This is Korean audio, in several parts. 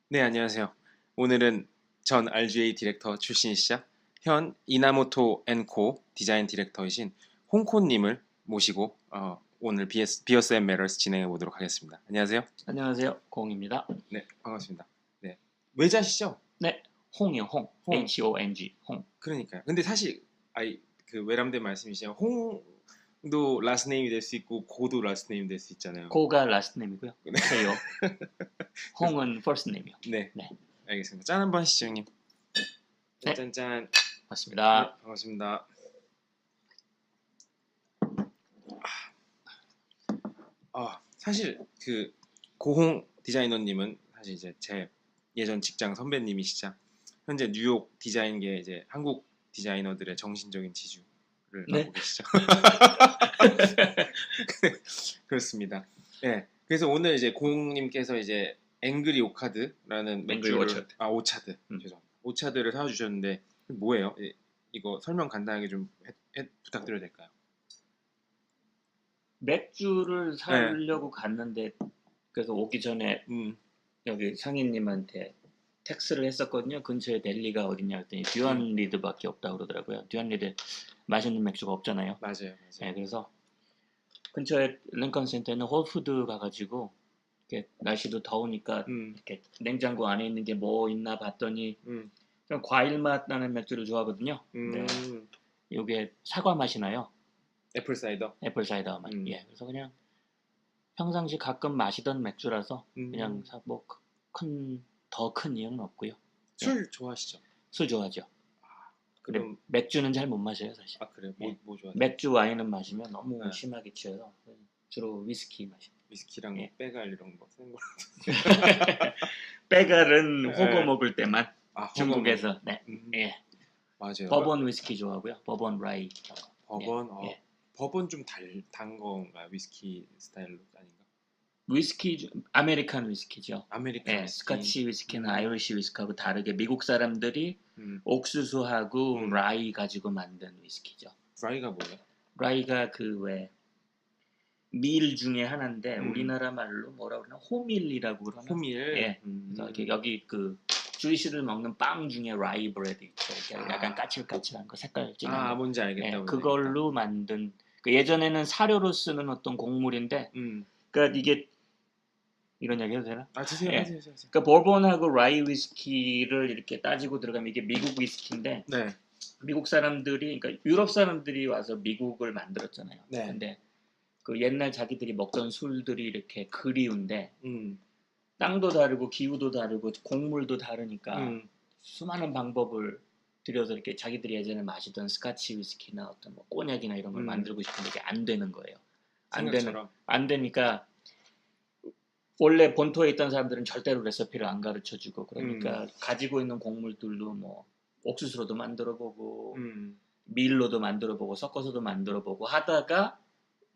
네, 안녕하세요. 오늘은 전 RGA 디렉터 출신이시자 현 이나모토 앤코 디자인 디렉터이신 홍코님을 모시고 오늘 비어스 앤 메러스 진행해 보도록 하겠습니다. 안녕하세요. 안녕하세요. 공입니다. 네, 반갑습니다. 네, 외자시죠? 네, 홍이요, 홍. 홍. Hong, 홍. 그러니까요. 근데 사실 그 외람된 말씀이시지만 홍도 라스트 네임이 될 수 있고 고도 라스트 네임이 될 수 있잖아요. 고가 라스트 네임이고요. 네. 해요. 홍은 퍼스트 네임이요. 네, 네. 알겠습니다. 짠 한번 하시죠, 형님. 네. 짠짠. 맞습니다. 네, 반갑습니다. 사실 그 고홍 디자이너님은 사실 이제 제 예전 직장 선배님이시자 현재 뉴욕 디자인계 이제 한국 디자이너들의 정신적인 지주를 네. 맡고 계시죠. 그렇습니다. 네, 그래서 오늘 이제 고홍님께서 이제 앵그리 오카드라는 맥주를 오차드. 오차드 죄송합니다. 오차드를 사주셨는데 뭐예요? 이거 설명 간단하게 좀 부탁드려도 될까요? 맥주를 사려고 갔는데 그래서 오기 전에 여기 상인님한테 텍스를 했었거든요. 근처에 델리가 어디냐 했더니 듀안리드밖에 없다고 그러더라고요. 듀안리드 맛있는 맥주가 없잖아요. 맞아요. 네, 그래서 근처에 링컨 센터에는 홀푸드 가가지고 이렇게 날씨도 더우니까 이렇게 냉장고 안에 있는 게 뭐 있나 봤더니 좀 과일 맛 나는 맥주를 좋아하거든요. 네. 이게 사과 맛이 나요. 애플 사이더. 애플 사이더 맛. 예. 그래서 그냥 평상시 가끔 마시던 맥주라서 그냥 더 큰 이유는 없고요. 술 좋아하시죠? 술 좋아하죠. 근데 그럼 맥주는 잘 못 마셔요, 사실. 아 그래요? 뭐 좋아하세요? 맥주 와인은 마시면 너무 심하게 취해서 주로 위스키 마셔요. 위스키랑 예. 빼갈 이런 거 쓰는 거. 빼갈은 호거 먹을 때만 중국에서. 네. 예. 맞아요. 버번 위스키 좋아하고요. 버번 라이. 버번 예. 버번 좀 단 건가요? 위스키 스타일로 아닌가? 위스키 아메리칸 위스키죠. 아메리칸 예, 위스키. 스카치 위스키는 아이리시 위스키하고 다르게 미국 사람들이 옥수수하고 라이 가지고 만든 위스키죠. 라이가 뭐예요? 라이가 그 왜 밀 중에 하나인데 우리나라 말로 뭐라 그러나 호밀이라고 그러나. 호밀. 예. 그래서 여기 그 주이시를 먹는 빵 중에 라이 브레드 있죠. 이렇게 약간 까칠까칠한 거 색깔 진한 거. 뭔지 알겠다. 예, 그걸로 만든 그 예전에는 사료로 쓰는 어떤 곡물인데 그러니까 이게 이런 얘기 해도 되나? 드세요. 예. 하세요. 그러니까 버번하고 라이 위스키를 이렇게 따지고 들어가면 이게 미국 위스키인데 네. 미국 사람들이 그러니까 유럽 사람들이 와서 미국을 만들었잖아요. 네. 근데 그 옛날 자기들이 먹던 술들이 이렇게 그리운데 땅도 다르고 기후도 다르고 곡물도 다르니까 수많은 방법을 들여서 이렇게 자기들이 예전에 마시던 스카치 위스키나 어떤 뭐 꼬냑이나 이런 걸 만들고 싶은데 이게 안 되는 거예요. 안 되니까 원래 본토에 있던 사람들은 절대로 레시피를 안 가르쳐주고 그러니까 가지고 있는 곡물들도 뭐 옥수수로도 만들어보고 밀로도 만들어보고 섞어서도 만들어보고 하다가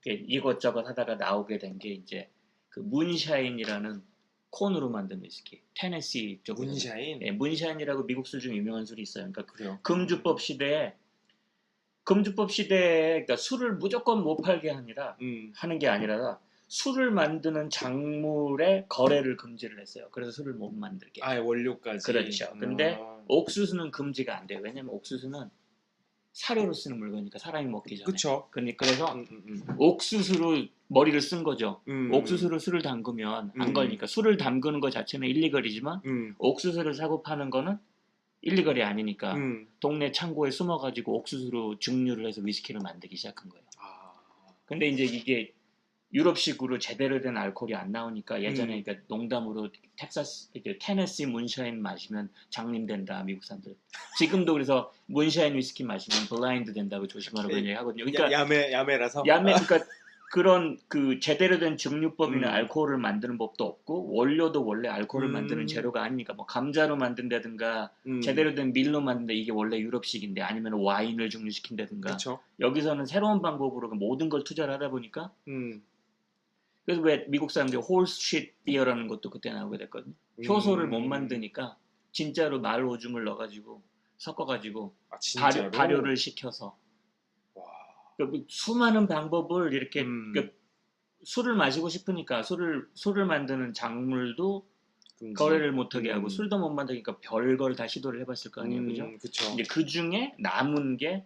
이것저것 하다가 나오게 된 게 이제 그 문샤인이라는 콘으로 만든 위스키. 테네시 쪽. 문샤인? 예, 문샤인이라고 미국 술 중에 유명한 술이 있어요. 그러니까 그래요. 금주법 시대에 그러니까 술을 무조건 못 팔게 하는 게 아니라 술을 만드는 작물의 거래를 금지를 했어요. 그래서 술을 못 만들게. 원료까지. 그렇죠. 근데 옥수수는 금지가 안 돼요. 왜냐면 옥수수는 사료로 쓰는 물건이니까 사람이 먹기 전에. 그렇죠. 그래서 옥수수로 머리를 쓴 거죠. 옥수수로 술을 담그면 안 걸리니까 술을 담그는 것 자체는 일리걸이지만 옥수수를 사고 파는 거는 일리걸이 아니니까 동네 창고에 숨어가지고 옥수수로 증류를 해서 위스키를 만들기 시작한 거예요. 근데 이제 이게 유럽식으로 제대로 된 알코올이 안 나오니까 예전에 그러니까 농담으로 테네시 문샤인 마시면 장님 된다 미국 사람들. 지금도 그래서 문샤인 위스키 마시면 블라인드 된다고 조심하라고 얘기하거든요. 그러니까 야매라서. 그러니까 그런 그 제대로 된 증류법이나 알코올을 만드는 법도 없고 원료도 원래 알코올을 만드는 재료가 아니니까 뭐 감자로 만든다든가 제대로 된 밀로 만든다 이게 원래 유럽식인데 아니면 와인을 증류시킨다든가. 그쵸. 여기서는 새로운 방법으로 모든 걸 투자를 하다 보니까 그래서 왜 미국 사람들이 홀스쉿 비어라는 것도 그때 나오게 됐거든요. 효소를 못 만드니까 진짜로 말 오줌을 넣어가지고 섞어가지고 발효를 시켜서 그러니까 수많은 방법을 이렇게 그러니까 술을 마시고 싶으니까 술을 만드는 작물도 거래를 못하게 하고 술도 못 만드니까 별걸 다 시도를 해봤을 거 아니에요, 그죠? 그쵸. 이제 그 중에 남은 게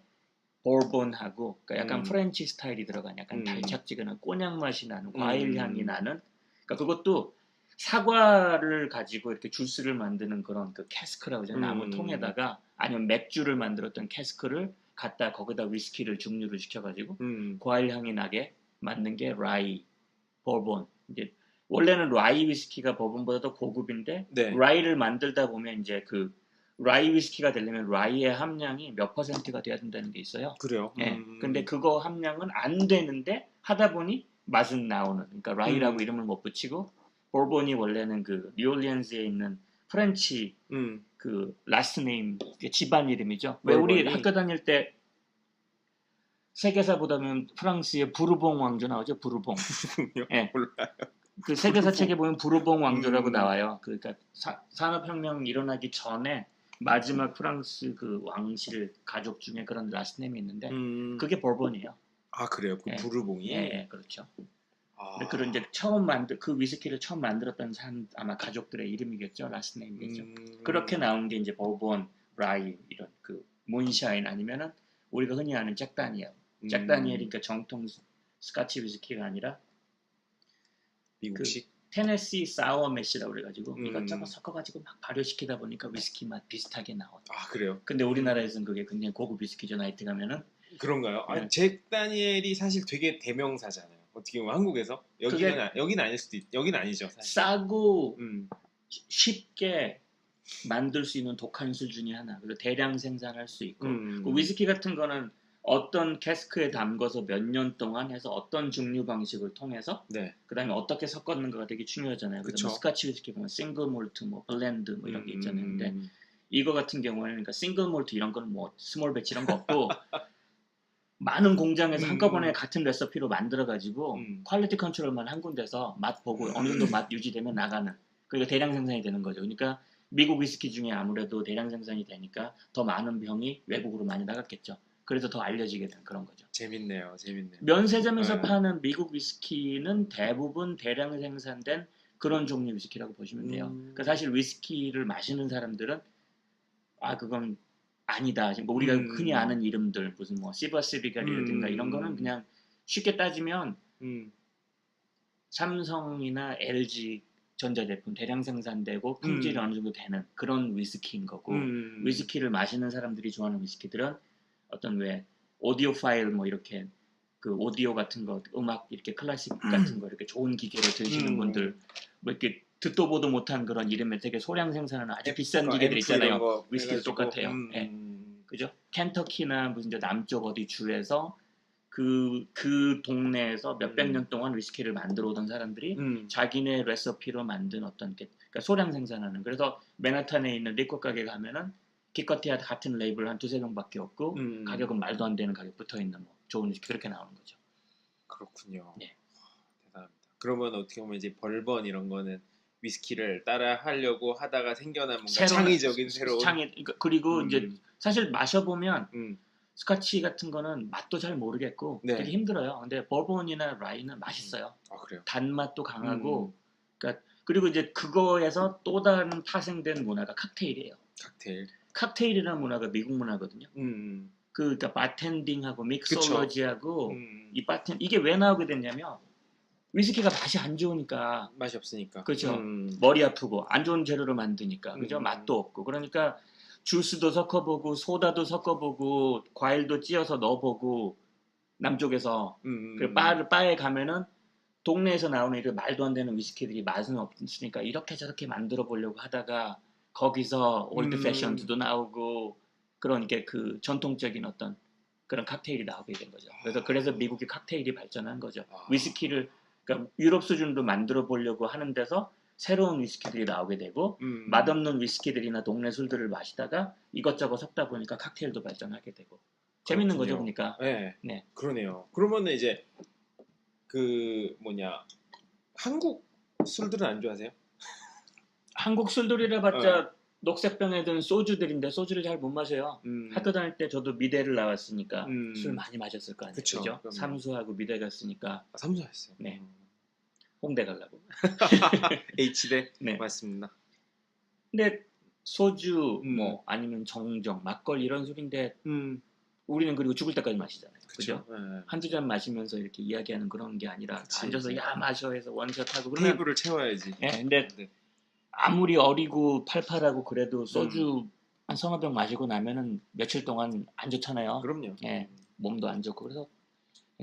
보르본하고, 그러니까 약간 프렌치 스타일이 들어간 약간 달짝지근한 꼬냑 맛이 나는 과일 향이 나는, 그러니까 그것도 사과를 가지고 이렇게 주스를 만드는 그런 그 캐스크라고 하죠. 나무 통에다가 아니면 맥주를 만들었던 캐스크를 갖다 거기다 위스키를 증류를 시켜가지고 과일 향이 나게 만든 게 라이 버본. 이제 원래는 라이 위스키가 버본보다 더 고급인데 네. 라이를 만들다 보면 이제 그 라이 위스키가 되려면 라이의 함량이 몇 퍼센트가 돼야 된다는 게 있어요. 그래요. 예. 근데 그거 함량은 안 되는데 하다 보니 맛은 나오는. 그러니까 라이라고 이름을 못 붙이고 보르본이 원래는 그 뉴올리언스에 있는 프렌치 그 라스트 네임 집안 이름이죠. 왜 우리 학교 다닐 때 세계사 보다 보면 프랑스의 부르봉 왕조 나오죠. 부르봉. 예. 몰라요. 그 세계사 책에 보면 부르봉 왕조라고 나와요. 그러니까 산업혁명 일어나기 전에 마지막 프랑스 그 왕실 가족 중에 그런 라스트 네임이 있는데 그게 보르본이에요. 아 그래요? 그 예. 부르봉이? 예, 그렇죠. 그런 이제 그 위스키를 처음 만들었던 사람 아마 가족들의 이름이겠죠, 라스트 네임이겠죠. 그렇게 나온 게 이제 보르본, 라이 이런 그 몬샤인 아니면은 우리가 흔히 아는 잭 다니엘. 잭 다니엘이니까 정통 스카치 위스키가 아니라 미국식 그 테네시 사워 매시라고 그래가지고 이것저것 섞어가지고 막 발효시키다 보니까 위스키 맛 비슷하게 나와요. 아 그래요? 근데 우리나라에서는 그게 굉장히 고급 위스키죠. 나이트 가면은. 그런가요? 네. 아니, 잭 다니엘이 사실 되게 대명사잖아요. 어떻게 보면 한국에서 여기는 아닐 수도 여기는 아니죠. 사실. 싸고 쉽게 만들 수 있는 독한 술 중에 하나. 그리고 대량 생산할 수 있고 그 위스키 같은 거는 어떤 캐스크에 담궈서 몇 년 동안 해서 어떤 증류 방식을 통해서 네. 그다음에 어떻게 섞었는가가 되게 중요하잖아요. 그래서 뭐 스카치 위스키 보면 싱글 몰트, 뭐 블렌드 뭐 이런 게 있잖아요. 근데 이거 같은 경우에는 그러니까 싱글 몰트 이런 거는 뭐 스몰 배치 이런 거 없고 많은 공장에서 한꺼번에 같은 레시피로 만들어가지고 퀄리티 컨트롤만 한 군데서 맛 보고 어느 정도 맛 유지되면 나가는. 그러니까 대량 생산이 되는 거죠. 그러니까 미국 위스키 중에 아무래도 대량 생산이 되니까 더 많은 병이 외국으로 많이 나갔겠죠. 그래서 더 알려지게 된 그런 거죠. 재밌네요. 재밌네요. 면세점에서 파는 미국 위스키는 대부분 대량 생산된 그런 종류 위스키라고 보시면 돼요. 그러니까 사실 위스키를 마시는 사람들은 아 그건 아니다. 뭐 우리가 흔히 아는 이름들 무슨 뭐 시버시비갈이라든가 이런 거는 그냥 쉽게 따지면 삼성이나 LG 전자제품 대량 생산되고 품질이 어느 정도 되는 그런 위스키인 거고 위스키를 마시는 사람들이 좋아하는 위스키들은 어떤 왜 오디오 파일 뭐 이렇게 그 오디오 같은 거 음악 이렇게 클래식 같은 거 이렇게 좋은 기계로 들으시는 분들 뭐 이렇게 듣도 보도 못한 그런 이름에 되게 소량 생산하는 아주 비싼 기계들 있잖아요. 위스키도 똑같아요. 예. 그죠? 켄터키나 무슨 저 남쪽 어디 주에서 그 동네에서 몇백 년 동안 위스키를 만들어 오던 사람들이 자기네 레시피로 만든 어떤 그러니까 소량 생산하는. 그래서 맨하탄에 있는 리코 가게 가면은 기껏해야 같은 레이블 한 두세 병밖에 없고 가격은 말도 안 되는 가격 붙어 있는 뭐 좋은 위스키 그렇게 나오는 거죠. 그렇군요. 네. 대단합니다. 그러면 어떻게 보면 이제 벌번 이런 거는 위스키를 따라 하려고 하다가 생겨난 뭔가 창의적인 새로운 그리고 이제 사실 마셔보면 스카치 같은 거는 맛도 잘 모르겠고 네. 되게 힘들어요. 근데 버본이나 라이는 맛있어요. 아 그래요? 단맛도 강하고 그러니까 그리고 이제 그거에서 또 다른 파생된 문화가 칵테일이에요. 칵테일이라는 문화가 미국 문화거든요. 그러니까 바텐딩하고 믹솔로지하고 이 이게 왜 나오게 됐냐면 위스키가 맛이 안 좋으니까 맛이 없으니까 그렇죠. 머리 아프고 안 좋은 재료로 만드니까 그죠. 맛도 없고 그러니까 주스도 섞어보고 소다도 섞어보고 과일도 찧어서 넣어보고 남쪽에서 그 바에 가면은 동네에서 나오는 이런 말도 안 되는 위스키들이 맛은 없으니까 이렇게 저렇게 만들어 보려고 하다가 거기서 올드 패션도 나오고 그러니까 그 전통적인 어떤 그런 칵테일이 나오게 된 거죠. 그래서 미국의 칵테일이 발전한 거죠. 위스키를 그러니까 유럽 수준으로 만들어 보려고 하는 데서 새로운 위스키들이 나오게 되고 맛없는 위스키들이나 동네 술들을 마시다가 이것저것 섞다 보니까 칵테일도 발전하게 되고 재밌는 거죠, 그러니까. 네. 네. 그러네요. 그러면은 이제 그 한국 술들은 안 좋아하세요? 한국 술들이라 봤자 녹색병에 든 소주들인데 소주를 잘 못 마셔요. 학교 다닐 때 저도 미대를 나왔으니까 술 많이 마셨을 거 아니에요. 그죠? 삼수하고 미대 갔으니까. 삼수했어요. 네. 홍대 가려고. H대? 네. 맞습니다. 근데 소주 뭐 아니면 정정, 막걸리 이런 술인데 우리는 그리고 죽을 때까지 마시잖아요. 그죠? 네. 한두 잔 마시면서 이렇게 이야기하는 그런 게 아니라 그치, 앉아서 그치. 야 마셔 해서 원샷하고 그러면 테이블을 채워야지. 예, 근데 아무리 어리고 팔팔하고 그래도 소주 한 서너 병 마시고 나면은 며칠 동안 안 좋잖아요. 그럼요. 예, 몸도 안 좋고. 그래서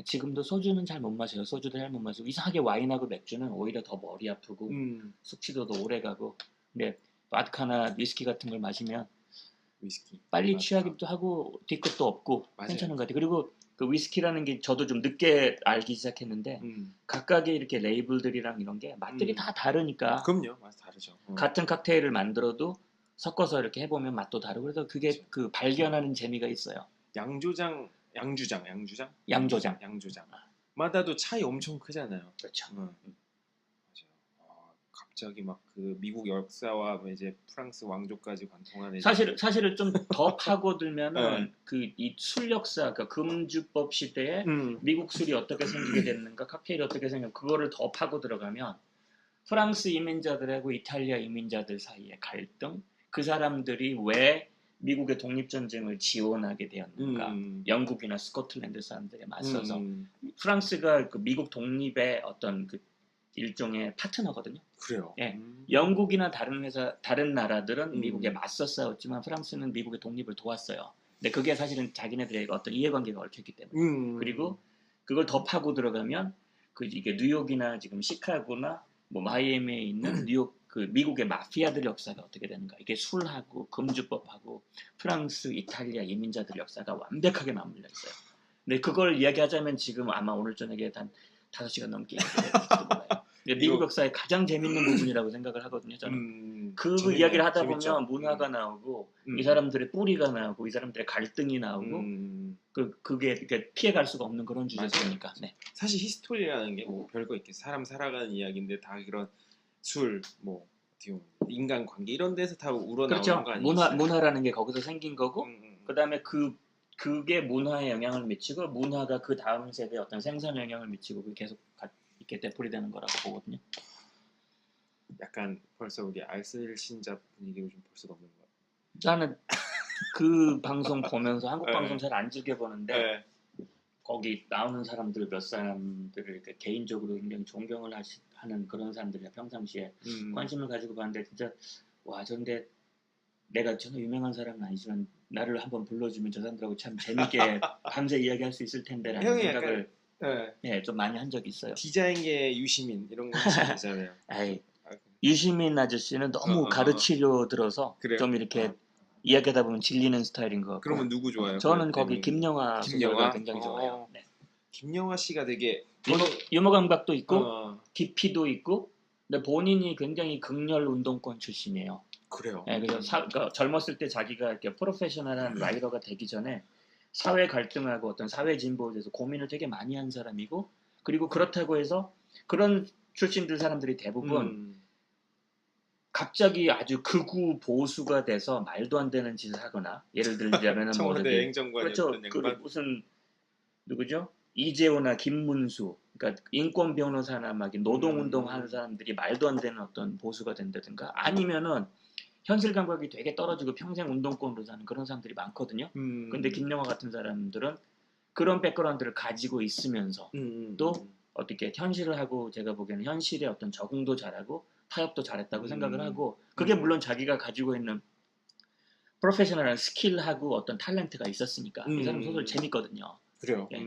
지금도 소주는 잘 못 마셔요. 소주도 잘 못 마시고 이상하게 와인하고 맥주는 오히려 더 머리 아프고 숙취도도 오래 가고. 근데 바드카나 위스키 같은 걸 마시면 위스키 빨리 취하기도 하고 뒤끝도 없고 맞아요. 괜찮은 것 같아요. 그리고 그 위스키라는 게 저도 좀 늦게 알기 시작했는데 각각의 이렇게 레이블들이랑 이런 게 맛들이 다 다르니까. 그럼요. 맛 다르죠. 같은 칵테일을 만들어도 섞어서 이렇게 해보면 맛도 다르고 그래서 그게 그렇죠. 그 발견하는 재미가 있어요. 양조장. 마다도 차이 엄청 크잖아요. 그렇죠. 맞아요. 갑자기 막 그 미국 역사와 이제 프랑스 왕조까지 관통하는. 사실은 좀 더 파고들면은 그 이 술 역사, 그 금주법 시대에 미국 술이 어떻게 생기게 됐는가, 칵테일이 어떻게 생겼는가 그거를 더 파고 들어가면 프랑스 이민자들하고 이탈리아 이민자들 사이의 갈등, 그 사람들이 왜 미국의 독립전쟁을 지원하게 되었는가, 영국이나 스코틀랜드 사람들에 맞서서 프랑스가 그 미국 독립의 어떤 그 일종의 파트너거든요. 그래요. 예, 영국이나 다른 나라들은 미국에 맞서 싸웠지만 프랑스는 미국의 독립을 도왔어요. 근데 그게 사실은 자기네들의 어떤 이해관계가 얽혀있기 때문에. 그리고 그걸 더 파고 들어가면 그 이게 뉴욕이나 지금 시카고나 뭐 마이애미에 있는 뉴욕 그 미국의 마피아들 역사가 어떻게 되는가, 이게 술하고 금주법하고 프랑스, 이탈리아 이민자들 역사가 완벽하게 맞물려 있어요. 근데 그걸 이야기하자면 지금 아마 오늘 저녁에 한 5시간 넘게 얘기할지도 몰라요. 미국 역사의 가장 재밌는 부분이라고 생각을 하거든요. 저는 그 이야기를 하다 재밌죠. 보면 문화가 나오고 이 사람들의 뿌리가 나오고 이 사람들의 갈등이 나오고 그게 이렇게 피해갈 수가 없는 그런 주제니까. 네. 사실 히스토리라는 게 뭐 별거 있겠어요. 사람 살아가는 이야기인데 다 그런 술, 뭐 인간 관계 이런 데서 다 우러나오는 그렇죠. 거 아니겠어요? 문화라는 게 거기서 생긴 거고 그다음에 그게 문화에 영향을 미치고 문화가 그 다음 세대에 어떤 생산 영향을 미치고 그게 계속 이렇게 되풀이되는 거라고 보거든요. 약간 벌써 우리 알쓸 신자 분위기로 좀 벌써 넘는 거. 나는 그 방송 보면서 한국 방송 잘 안 즐겨 보는데 거기 나오는 사람들 몇 사람들을 이렇게 개인적으로 굉장히 존경을 하는 그런 사람들이 평상시에 관심을 가지고 봤는데 진짜 와 저런데 내가 전혀 유명한 사람은 아니지만 나를 한번 불러주면 저 사람들하고 참 재밌게 밤새 이야기할 수 있을 텐데라는 생각을 좀 많이 한 적이 있어요. 디자인계 유시민 이런 거 하시잖아요. 유시민 아저씨는 너무 가르치려 들어서 좀 이렇게 이야기하다 보면 질리는 스타일인 것 같고. 그러면 누구 좋아요? 저는 거기 김영하 소설가 굉장히 좋아해요. 네. 김영하 씨가 되게 유머 감각도 있고 깊이도 있고 근데 본인이 굉장히 극렬 운동권 출신이에요. 그래요. 네, 그래서 그러니까 젊었을 때 자기가 이렇게 프로페셔널한 라이터가 되기 전에 사회 갈등하고 어떤 사회 진보에 대해서 고민을 되게 많이 한 사람이고 그리고 그렇다고 해서 그런 출신들 사람들이 대부분 갑자기 아주 극우 보수가 돼서 말도 안 되는 짓을 하거나 예를 들자면은 뭐 청와대 행정관이었던 그렇죠. 무슨 누구죠? 이재호나 김문수, 그러니까 인권 변호사나 막 노동운동 하는 사람들이 말도 안 되는 어떤 보수가 된다든가 아니면은 현실 감각이 되게 떨어지고 평생 운동권으로 사는 그런 사람들이 많거든요. 근데 김영하 같은 사람들은 그런 백그라운드를 가지고 있으면서 또 어떻게 현실을 하고 제가 보기에는 현실에 어떤 적응도 잘하고 타협도 잘했다고 생각을 하고 그게 물론 자기가 가지고 있는 프로페셔널한 스킬하고 어떤 탤런트가 있었으니까 이 사람 소설 재밌거든요. 그래요. 예.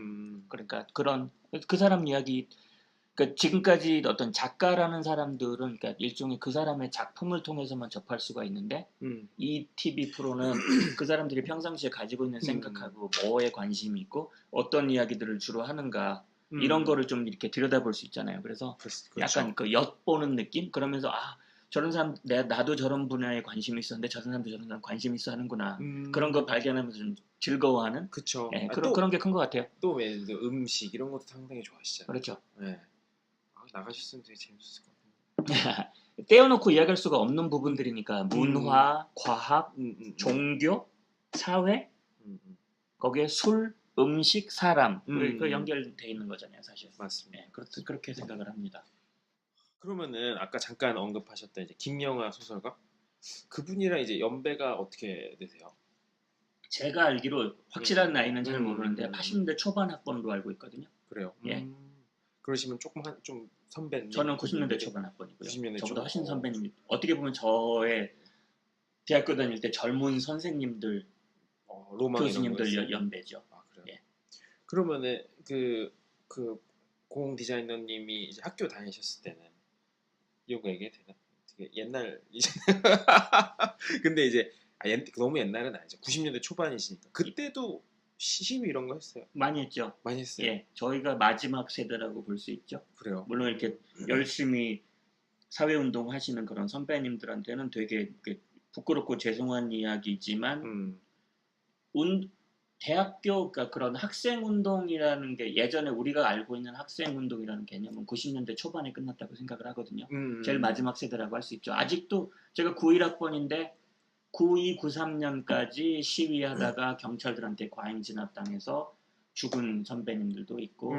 그러니까 그런 그 사람 이야기 그러니까 지금까지 어떤 작가라는 사람들은 그러니까 일종의 그 사람의 작품을 통해서만 접할 수가 있는데 이 TV 프로는 그 사람들이 평상시에 가지고 있는 생각하고 뭐에 관심이 있고 어떤 이야기들을 주로 하는가 이런 거를 좀 이렇게 들여다볼 수 있잖아요. 그래서 약간 그 엿보는 느낌? 그러면서 저런 사람 나도 저런 분야에 관심이 있었는데 저런 사람도 저런 사람 관심이 있어 하는구나. 그런 거 발견하면서 좀 즐거워하는 그쵸. 예, 그런 게 큰 것 같아요. 또 왜 음식 이런 것도 상당히 좋아하시잖아요. 그렇죠. 네. 나가셨으면 되게 재밌었을 것 같아요. 떼어놓고 이야기할 수가 없는 부분들이니까 문화, 과학, 종교, 사회 거기에 술, 음식, 사람 그 연결돼 있는 거잖아요, 사실. 맞습니다. 네, 그렇게 생각을 합니다. 그러면은 아까 잠깐 언급하셨던 이제 김영하 소설가 그분이랑 이제 연배가 어떻게 되세요? 제가 알기로 확실한 나이는 잘 모르는데 80년대 초반 학번으로 알고 있거든요. 그래요. 예. 그러시면 조금 좀 선배님. 저는 90년대 초반 학번이고요. 90년대 저보다 초반. 훨씬 선배님. 어떻게 보면 저의 대학교 다닐 때 젊은 선생님들, 교수님들 연배죠. 아, 그래요. 예. 그러면은 그 공 디자이너님이 이제 학교 다니셨을 때는 이거 얘기해도 되나? 되게 옛날 이제 근데 이제 너무 옛날은 아니죠. 90년대 초반이시니까 그때도 시위 이런 거 했어요. 많이 했죠. 많이 했어요. 예, 저희가 마지막 세대라고 볼 수 있죠. 그래요. 물론 이렇게 열심히 사회운동 하시는 그런 선배님들한테는 되게 부끄럽고 죄송한 이야기지만 대학교, 그러니까 그런 학생운동이라는 게 예전에 우리가 알고 있는 학생운동이라는 개념은 90년대 초반에 끝났다고 생각을 하거든요. 제일 마지막 세대라고 할 수 있죠. 아직도 제가 91학번인데 92, 93년까지 시위하다가 경찰들한테 과잉 진압당해서 죽은 선배님들도 있고,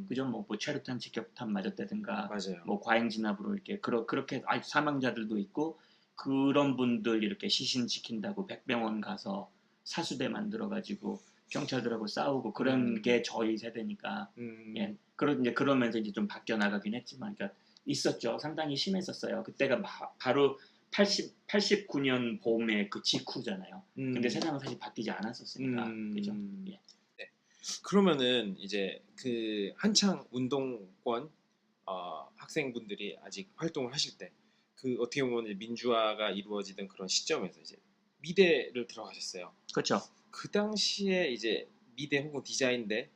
그죠? 뭐 최루탄 직격탄 맞았다든가, 맞아요. 뭐 과잉 진압으로 이렇게 그렇게 사망자들도 있고, 그런 분들 이렇게 시신 지킨다고 백병원 가서 사수대 만들어가지고 경찰들하고 싸우고 그런 게 저희 세대니까, 예, 그러면서 이제 좀 바뀌어 나가긴 했지만, 그러니까 있었죠. 상당히 심했었어요. 그때가 바로 89년 봄의 그 직후잖아요. 근데 세상은 사실 바뀌지 않았었으니까, 그죠? 예. 네. 그러면은 이제 그 한창 운동권 학생분들이 아직 활동을 하실 때, 그 어떻게 보면 민주화가 이루어지던 그런 시점에서 이제 미대를 들어가셨어요. 그렇죠. 그 당시에 이제 미대 혹은 디자인대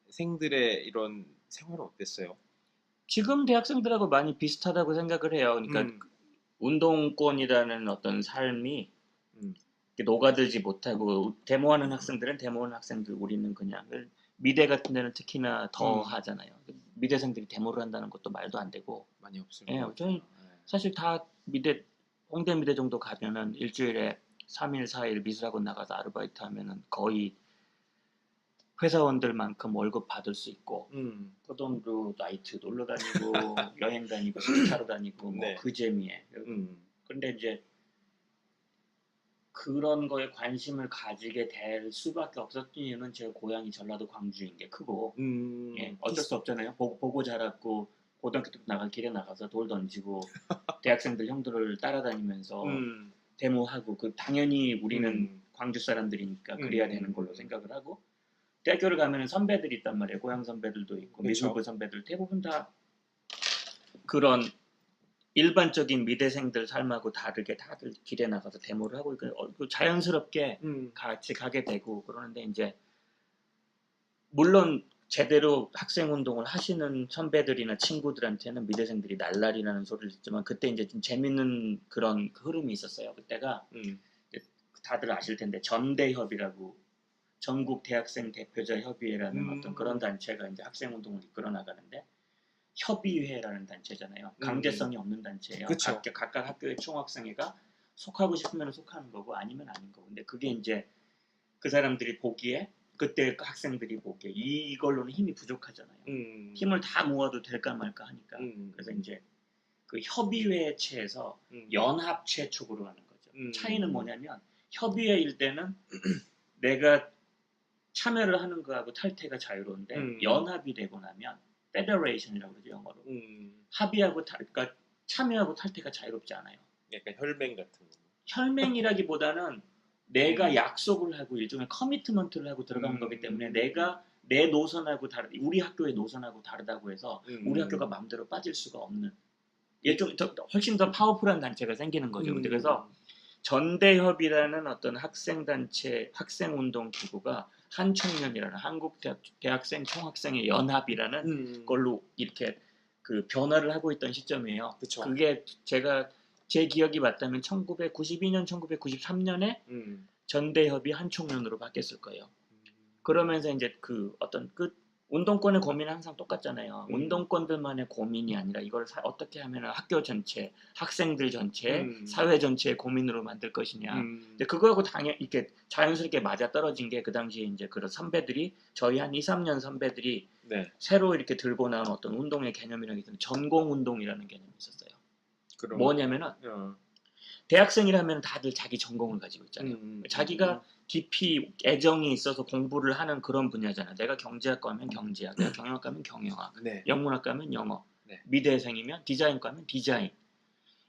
생들의 이런 생활은 어땠어요? 지금 대학생들하고 많이 비슷하다고 생각을 해요. 그러니까 운동권이라는 어떤 삶이 녹아들지 못하고, 데모하는 학생들은 데모하는 학생들, 우리는 그냥, 미대 같은 데는 특히나 더 하잖아요. 미대생들이 데모를 한다는 것도 말도 안 되고 많이 없을 예, 것 저희 사실 다 미대, 홍대 미대 정도 가면은 일주일에 3일 4일 미술학원 나가서 아르바이트 하면은 거의 회사원들만큼 월급 받을 수 있고, 그 돈으로 나이트 놀러 다니고 여행 다니고 술 타러 다니고 뭐 네. 그 재미에. 근데 이제 그런 거에 관심을 가지게 될 수밖에 없었던 이유는 제 고향이 전라도 광주인 게 크고, 예, 어쩔 수 없잖아요. 보고 자랐고, 고등학교 때 나가 길에 나가서 돌 던지고 대학생들 형들을 따라다니면서 데모하고, 당연히 우리는 광주 사람들이니까 그래야 되는 걸로 생각을 하고, 대학교를 가면은 선배들이 있단 말이에요. 고향 선배들도 있고, 그쵸. 미술부 선배들 대부분 다 그런 일반적인 미대생들 삶하고 다르게 다들 길에 나가서 데모를 하고, 자연스럽게 같이 가게 되고 그러는데, 이제 물론 제대로 학생운동을 하시는 선배들이나 친구들한테는 미대생들이 날라리라는 소리를 듣지만, 그때 이제 좀 재밌는 그런 흐름이 있었어요. 그때가 다들 아실 텐데 전대협이라고, 전국 대학생 대표자 협의회라는 어떤 그런 단체가 이제 학생운동을 이끌어 나가는데, 협의회라는 단체잖아요. 강제성이 없는 단체예요. 각각 학교의 총학생회가 속하고 싶으면 속하는 거고 아니면 아닌 거고. 근데 그게 이제 그 사람들이 보기에, 그때 학생들이 보기에 이걸로는 힘이 부족하잖아요. 힘을 다 모아도 될까 말까 하니까. 그래서 이제 그 협의회체에서 연합체 쪽으로 가는 거죠. 차이는 뭐냐면, 협의회일 때는 내가 참여를 하는 거하고 탈퇴가 자유로운데, 연합이 되고 나면 페더레이션이라고 그러죠, 영어로. 합의하고 그러니까 참여하고 탈퇴가 자유롭지 않아요. 약간 혈맹 같은 거. 혈맹이라기보다는 내가 약속을 하고 일종의 커미트먼트를 하고 들어가는 거기 때문에, 내가 내 노선하고 우리 학교의 노선하고 다르다고 해서 우리 학교가 마음대로 빠질 수가 없는, 훨씬 더 파워풀한 단체가 생기는 거죠. 그래서 전대협이라는 어떤 학생단체, 학생운동 기구가 한총련이라는 한국대학생 총학생의 연합이라는 걸로 이렇게 그 변화를 하고 있던 시점이에요. 그쵸. 그게 제 기억이 맞다면 1992년, 1993년에 전대협이 한총련으로 바뀌었을 거예요. 그러면서 이제 그 어떤 운동권의 고민은 항상 똑같잖아요. 운동권들만의 고민이 아니라 이걸 어떻게 하면 학교 전체, 학생들 전체, 사회 전체의 고민으로 만들 것이냐. 근데 그거하고 당연히 이렇게 자연스럽게 맞아 떨어진 게, 그 당시에 이제 그런 선배들이, 저희 한 2, 3년 선배들이 새로 이렇게 들고 나온 어떤 운동의 개념이라는 게 전공운동이라는 개념이 있었어요. 뭐냐면은 대학생이라면 다들 자기 전공을 가지고 있잖아요. 자기가 깊이 애정이 있어서 공부를 하는 그런 분야잖아. 내가 경제학과 하면 경제학, 내가 경영학과 하면 경영학, 네. 영문학과 하면 영어, 네. 미대생이면 디자인과 하면 디자인.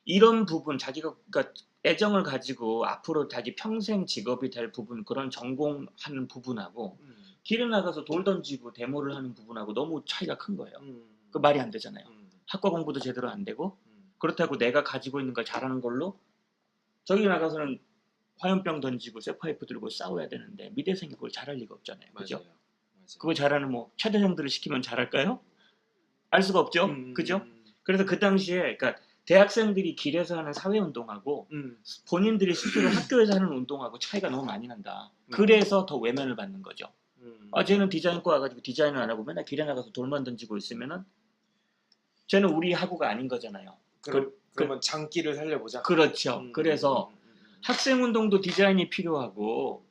이런 부분 자기가 그러니까 애정을 가지고 앞으로 자기 평생 직업이 될 부분, 그런 전공하는 부분하고 길에 나가서 돌 던지고 데모를 하는 부분하고 너무 차이가 큰 거예요. 그 말이 안 되잖아요. 학과 공부도 제대로 안 되고 그렇다고 내가 가지고 있는 걸 잘하는 걸로 저기 나가서는 화염병 던지고 쇠파이프 들고 싸워야 되는데 미대생이 그걸 잘할 리가 없잖아요. 그죠? 맞아요. 그걸 잘하는 뭐 최대생들을 시키면 잘할까요? 알 수가 없죠. 그죠? 그래서 그 당시에 그러니까 대학생들이 길에서 하는 사회운동하고 본인들이 스스로 학교에서 하는 운동하고 차이가 너무 많이 난다. 그래서 더 외면을 받는 거죠. 쟤는 디자인과 와가지고 디자인을 안 하고 맨날 길에 나가서 돌만 던지고 있으면은 쟤는 우리 학우가 아닌 거잖아요. 그러면 장기를 살려보자. 그렇죠. 그래서 학생운동도 디자인이 필요하고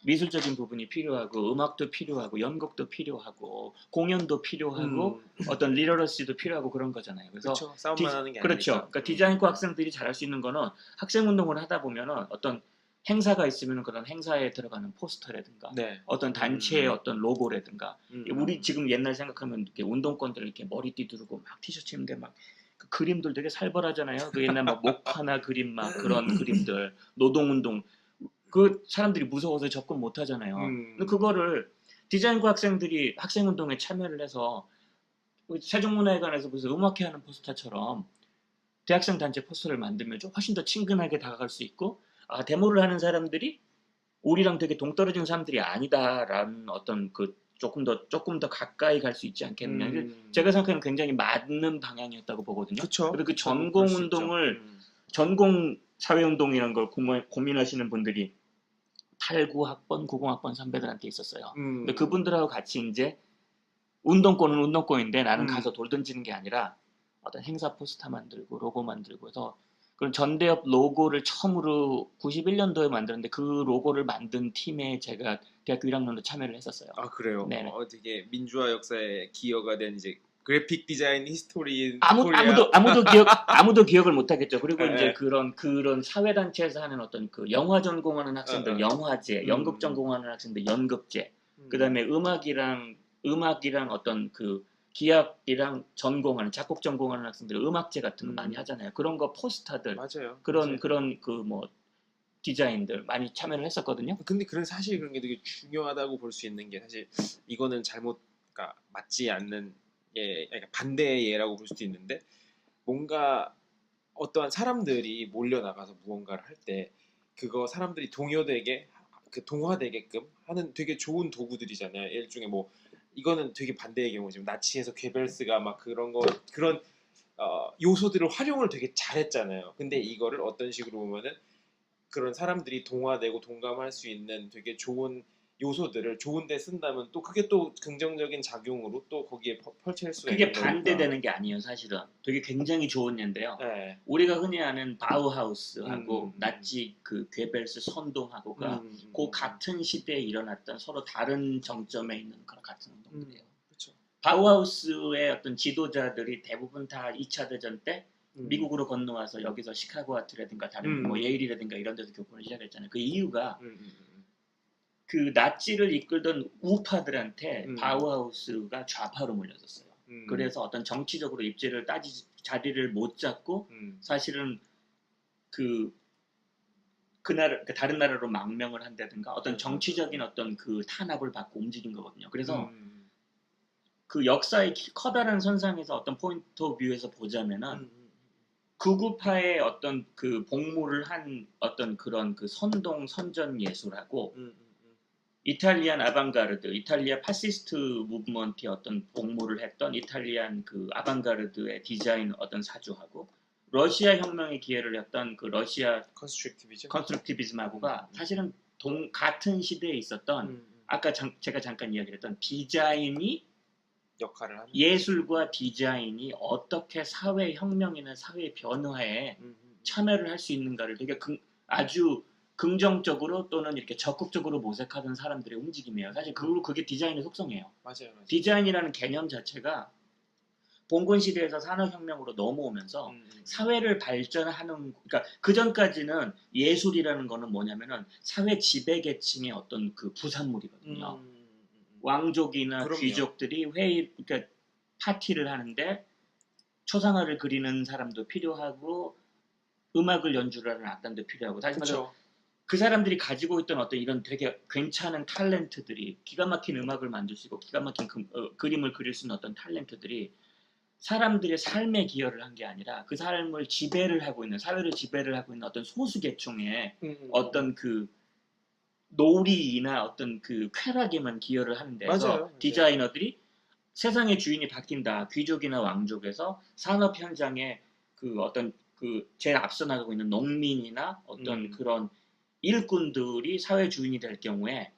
미술적인 부분이 필요하고 음악도 필요하고 연극도 필요하고 공연도 필요하고 어떤 리터러시도 필요하고 그런 거잖아요. 그래서 그렇죠. 싸움만 하는 게 그렇죠. 아니니까. 그러니까 디자인과 학생들이 잘할 수 있는 거는 학생운동을 하다 보면은 어떤 행사가 있으면 그런 행사에 들어가는 포스터라든가 네. 어떤 단체의 어떤 로고라든가 우리 지금 옛날 생각하면 이렇게 운동권들 이렇게 머리띠 두르고 막 티셔츠 입는데 막 그 그림들 되게 살벌하잖아요. 그 옛날 막 목화나 그림 막 그런 그림들 노동운동 그 사람들이 무서워서 접근 못 하잖아요. 근데 그거를 디자인과 학생들이 학생운동에 참여를 해서 세종문화회관에서 무슨 음악회 하는 포스터처럼 대학생 단체 포스터를 만들면 좀 훨씬 더 친근하게 다가갈 수 있고 데모를 하는 사람들이 우리랑 되게 동떨어진 사람들이 아니다라는 어떤 그 조금 더 가까이 갈 수 있지 않겠느냐. 제가 생각하는 굉장히 맞는 방향이었다고 보거든요. 그쵸. 그래서 그 전공운동을 전공 사회운동이라는 걸 고민하시는 분들이 8, 9학번, 90학번 선배들한테 있었어요. 근데 그분들하고 같이 이제 운동권은 운동권인데 나는 가서 돌 던지는 게 아니라 어떤 행사 포스터 만들고 로고 만들고 해서 그런 전대협 로고를 처음으로 91년도에 만들었는데 그 로고를 만든 팀에 제가 대학교 1학년도 참여를 했었어요. 아 그래요? 네네. 되게 민주화 역사에 기여가 된 이제 그래픽 디자인 히스토리인 아무도 기억을 못 하겠죠. 그리고 네. 이제 그런 사회 단체에서 하는 어떤 그 영화 전공하는 학생들 영화제, 연극 전공하는 학생들 연극제, 그다음에 음악이랑 어떤 그 기악이랑 전공하는 작곡 전공하는 학생들 음악제 같은 거 많이 하잖아요. 그런 거 포스터들, 맞아요. 그런 그 뭐 디자인들 많이 참여를 했었거든요. 근데 사실 그런 게 되게 중요하다고 볼 수 있는 게 사실 이거는 그러니까 맞지 않는 그러니까 반대의 예라고 볼 수도 있는데 뭔가 어떠한 사람들이 몰려 나가서 무언가를 할 때 그거 사람들이 동화되게끔 하는 되게 좋은 도구들이잖아요. 일종의 뭐 이거는 되게 반대의 경우지만 나치에서 괴벨스가 막 그런 요소들을 활용을 되게 잘했잖아요. 근데 이거를 어떤 식으로 보면은 그런 사람들이 동화되고 동감할 수 있는 되게 좋은 요소들을 좋은데 쓴다면 또 그게 또 긍정적인 작용으로 또 거기에 펼칠 수 있는 그게 반대되는 게 아니에요, 사실은. 되게 굉장히 좋은 예인데요. 네. 우리가 흔히 아는 바우하우스하고 나치 그 괴벨스 선동하고가 그 같은 시대에 일어났던 서로 다른 정점에 있는 그런 같은 운동들이에요. 그렇죠. 바우하우스의 어떤 지도자들이 대부분 다 2차 대전 때 미국으로 건너와서 여기서 시카고 아트라든가 다른 뭐 예일이라든가 이런 데서 교권을 시작했잖아요. 그 이유가 그 나치를 이끌던 우파들한테 바우하우스가 좌파로 물려졌어요. 그래서 어떤 정치적으로 입지를 자리를 못 잡고 사실은 그 다른 나라로 망명을 한다든가 어떤 정치적인 어떤 그 탄압을 받고 움직인 거거든요. 그래서 그 역사의 커다란 선상에서 어떤 포인트 오브 뷰에서 보자면은 극우파의 어떤 그 복무를 한 어떤 그런 그 선전 예술하고 이탈리안 아방가르드, 이탈리아 파시스트 무브먼트의 어떤 복무를 했던 이탈리안 그 아방가르드의 디자인 어떤 사주하고 러시아 혁명의 기회를 했던 그 러시아 컨스트럭티비즘하고가 사실은 같은 시대에 있었던 아까 제가 잠깐 이야기했던 디자인이 역할을 하는 예술과 디자인이 어떻게 사회 혁명이나 사회 변화에 참여를 할 수 있는가를 되게 아주 긍정적으로 또는 이렇게 적극적으로 모색하던 사람들의 움직임이에요. 사실 그게 디자인의 속성이에요. 맞아요. 디자인이라는 개념 자체가 봉건 시대에서 산업혁명으로 넘어오면서 사회를 발전하는, 그러니까 그 전까지는 예술이라는 거는 뭐냐면은 사회 지배계층의 어떤 그 부산물이거든요. 왕족이나 그럼요. 귀족들이 그러니까 파티를 하는데 초상화를 그리는 사람도 필요하고 음악을 연주를 하는 악단도 필요하고, 다시 말해서 그 사람들이 가지고 있던 어떤 이런 되게 괜찮은 탤런트들이, 기가 막힌 음악을 만들 수 있고 기가 막힌 그림을 그릴 수 있는 어떤 탤런트들이 사람들의 삶에 기여를 한 게 아니라 그 삶을 지배를 하고 있는, 사회를 지배를 하고 있는 어떤 소수 계층의 어떤 그 놀이나 어떤 그 쾌락에만 기여를 하는 데서 맞아요. 디자이너들이 세상의 주인이 바뀐다, 귀족이나 왕족에서 산업 현장에 그 어떤 그 제일 앞서 나가고 있는 농민이나 어떤 그런 일꾼들이 사회 주인이 될 경우에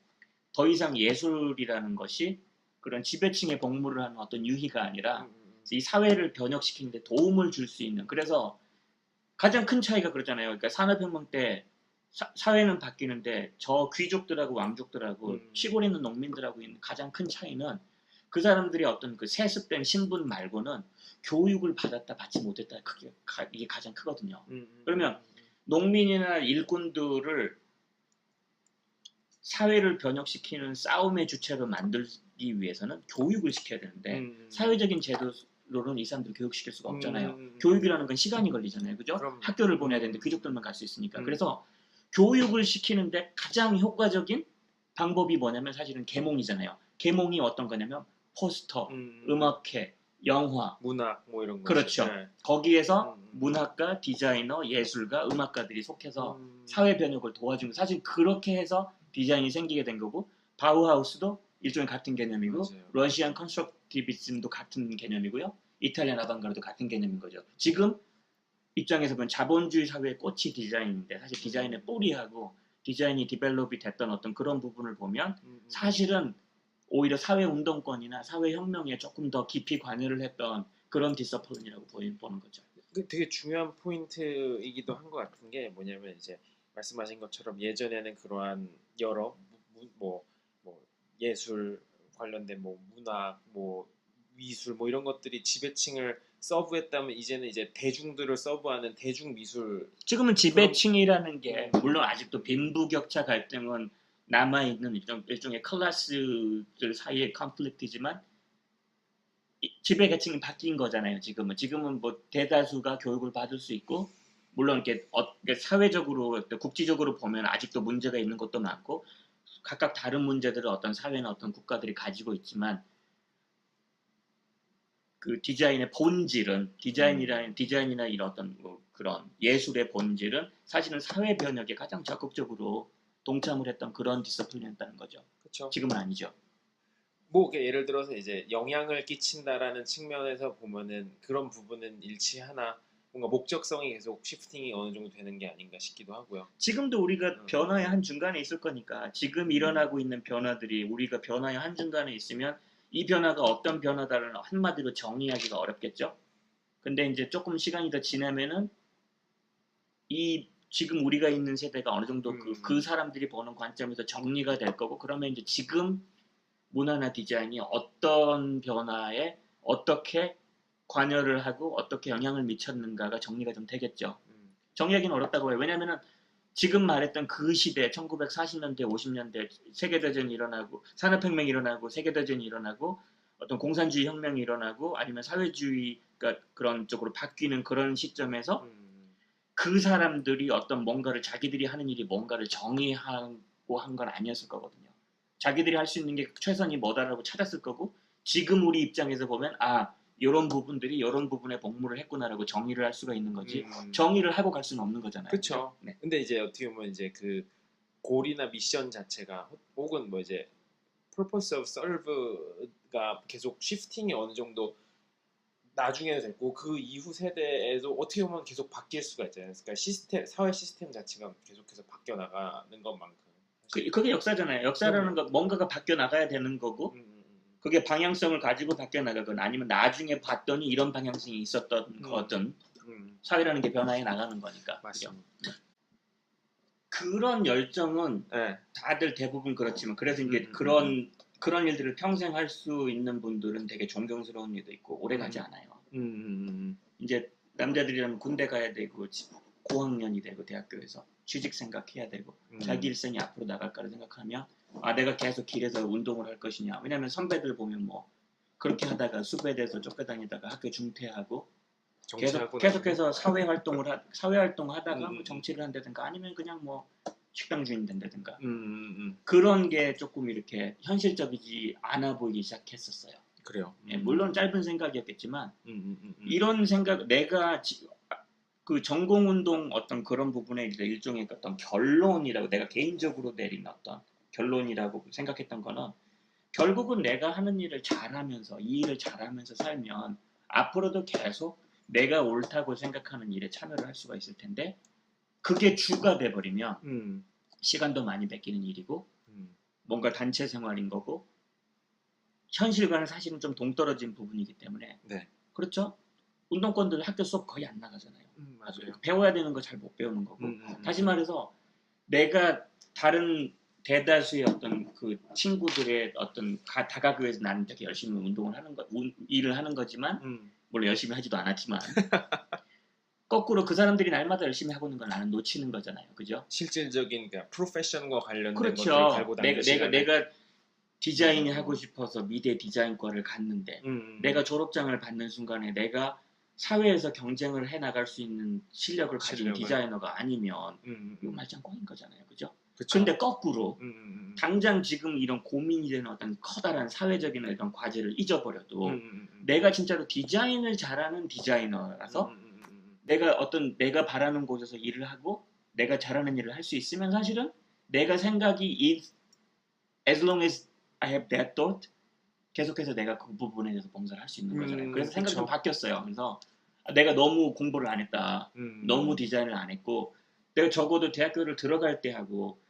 더 이상 예술이라는 것이 그런 지배층의 복무를 하는 어떤 유희가 아니라 이 사회를 변혁시키는 데 도움을 줄 수 있는, 그래서 가장 큰 차이가 그렇잖아요. 그러니까 산업혁명 때 사회는 바뀌는데 저 귀족들하고 왕족들하고 시골에 있는 농민들하고 있는 가장 큰 차이는 그 사람들이 어떤 그 세습된 신분 말고는 교육을 받았다 받지 못했다, 이게 가장 크거든요. 그러면 농민이나 일꾼들을 사회를 변혁시키는 싸움의 주체로 만들기 위해서는 교육을 시켜야 되는데 사회적인 제도로는 이 사람들을 교육시킬 수가 없잖아요. 교육이라는 건 시간이 걸리잖아요. 그죠? 학교를 보내야 되는데 귀족들만 갈 수 있으니까. 그래서 교육을 시키는데 가장 효과적인 방법이 뭐냐면 사실은 계몽이잖아요. 계몽이 어떤 거냐면 포스터, 음악회, 영화, 문학 뭐 이런 거. 그렇죠. 네. 거기에서 문학가, 디자이너, 예술가, 음악가들이 속해서 사회 변혁을 도와주는, 사실 그렇게 해서 디자인이 생기게 된 거고, 바우하우스도 일종의 같은 개념이고, 맞아요. 러시안 컨스트럭티비즘도 같은 개념이고요, 이탈리안 아방가르도 같은 개념인 거죠. 지금 입장에서 보면 자본주의 사회의 꽃이 디자인인데 사실 디자인의 뿌리하고 디자인이 디벨롭이 됐던 어떤 그런 부분을 보면 사실은 오히려 사회운동권이나 사회혁명에 조금 더 깊이 관여를 했던 그런 디서플린이라고 보는 거죠. 되게 중요한 포인트이기도 한 것 같은 게 뭐냐면 이제 말씀하신 것처럼 예전에는 그러한 여러 뭐 예술 관련된 뭐 문학, 뭐 미술 뭐 이런 것들이 지배층을 서브했다면 이제는 이제 대중들을 서브하는 대중미술. 지금은 지배층이라는 게 물론 아직도 빈부격차 갈등은 남아있는 일종의 클래스들 사이의 컨플릭트지만 지배계층이 바뀐 거잖아요. 지금은 뭐 대다수가 교육을 받을 수 있고, 물론 이렇게 사회적으로 국지적으로 보면 아직도 문제가 있는 것도 많고 각각 다른 문제들을 어떤 사회나 어떤 국가들이 가지고 있지만, 그 디자인의 본질은 디자인이나 이런 어떤 뭐 그런 예술의 본질은 사실은 사회 변혁에 가장 적극적으로 동참을 했던 그런 디스플린이었다는 거죠. 그렇죠. 지금은 아니죠. 뭐 예를 들어서 이제 영향을 끼친다라는 측면에서 보면은 그런 부분은 일치하나 뭔가 목적성이 계속 시프팅이 어느 정도 되는 게 아닌가 싶기도 하고요. 지금도 우리가 변화의 한 중간에 있을 거니까 지금 일어나고 있는 변화들이 우리가 변화의 한 중간에 있으면 이 변화가 어떤 변화다를 한마디로 정의하기가 어렵겠죠. 근데 이제 조금 시간이 더 지나면은 이 지금 우리가 있는 세대가 어느 정도 그 사람들이 보는 관점에서 정리가 될 거고, 그러면 이제 지금 문화나 디자인이 어떤 변화에 어떻게 관여를 하고 어떻게 영향을 미쳤는가가 정리가 좀 되겠죠. 정리하기는 어렵다고 해요. 왜냐하면 지금 말했던 그 시대 1940년대 50년대 세계대전이 일어나고 산업혁명이 일어나고 세계대전이 일어나고 어떤 공산주의 혁명이 일어나고 아니면 사회주의가 그런 쪽으로 바뀌는 그런 시점에서 그 사람들이 어떤 뭔가를 자기들이 하는 일이 뭔가를 정의하고 한 건 아니었을 거거든요. 자기들이 할 수 있는 게 최선이 뭐다라고 찾았을 거고, 지금 우리 입장에서 보면 이런 부분들이 이런 부분에 복무를 했구나라고 정의를 할 수가 있는 거지 정의를 하고 갈 수는 없는 거잖아요. 그렇죠. 네. 근데 이제 어떻게 보면 이제 그 골이나 미션 자체가 혹은 뭐 이제 purpose of serve가 계속 시프팅이 어느 정도 나중에도 됐고 그 이후 세대에도 어떻게 보면 계속 바뀔 수가 있잖아요. 그러니까 사회 시스템 자체가 계속해서 바뀌어 나가는 것만큼 그게 역사잖아요. 역사라는 건 뭔가가 바뀌어 나가야 되는 거고 그게 방향성을 가지고 바뀌어 나가거나 아니면 나중에 봤더니 이런 방향성이 있었던 거든 사회라는 게 변화해 나가는 거니까. 맞습니다. 그런 열정은 다들 대부분 그렇지만 그래서 이제 그런 일들을 평생 할 수 있는 분들은 되게 존경스러운 일도 있고 오래 가지 않아요. 이제 남자들이라면 군대 가야 되고 고학년이 되고 대학교에서 취직 생각해야 되고 자기 일생이 앞으로 나갈까를 생각하면 내가 계속 길에서 운동을 할 것이냐. 왜냐면 선배들 보면 뭐 그렇게 하다가 수배돼서 쫓겨다니다가 학교 중퇴하고 계속해서 사회활동 하다가 뭐 정치를 한다든가 아니면 그냥 뭐 식당 주인 된다든가 그런 게 조금 이렇게 현실적이지 않아 보이기 시작했었어요. 그래요. 예, 물론 짧은 생각이었겠지만 이런 생각 내가 그 전공운동 어떤 그런 부분에 일종의 어떤 결론이라고 내가 개인적으로 내린 어떤 결론이라고 생각했던 거는 결국은 내가 하는 일을 잘하면서 이 일을 잘하면서 살면 앞으로도 계속 내가 옳다고 생각하는 일에 참여를 할 수가 있을 텐데 그게 주가 돼버리면 시간도 많이 뺏기는 일이고 뭔가 단체 생활인 거고 현실과는 사실은 좀 동떨어진 부분이기 때문에 네. 그렇죠? 운동권들 학교 수업 거의 안 나가잖아요. 맞아요. 배워야 되는 거 잘 못 배우는 거고 다시 말해서 내가 다른 대다수의 어떤 그 친구들의 어떤 다가그에서 나는 되게 열심히 운동을 하는 일을 하는 거지만 물론 열심히 하지도 않았지만 거꾸로 그 사람들이 날마다 열심히 하고 있는 걸 나는 놓치는 거잖아요. 그죠? 실질적인 그냥 프로페션과 관련된 그렇죠. 것들을 갈고 닦는 시간에 내가 디자인이 하고 싶어서 미대 디자인과를 갔는데 내가 졸업장을 받는 순간에 내가 사회에서 경쟁을 해나갈 수 있는 실력을 가진 디자이너가 아니면 이거 말짱 꽝인 거잖아요. 그죠? 근데 거꾸로 당장 지금 이런 고민이 되는 어떤 커다란 사회적인 이런 과제를 잊어버려도 내가 진짜로 디자인을 잘하는 디자이너라서 내가 바라는 곳에서 일을 하고 내가 잘하는 일을 할 수 있으면 사실은 내가 생각이 as long as I have that thought 계속해서 내가 그 부분에 대해서 봉사를 할 수 있는 거잖아요. 그래서 생각이 좀 바뀌었어요. 그래서 내가 너무 공부를 안 했다. 너무 디자인을 안 했고 내가 적어도 대학교를 들어갈 때 하고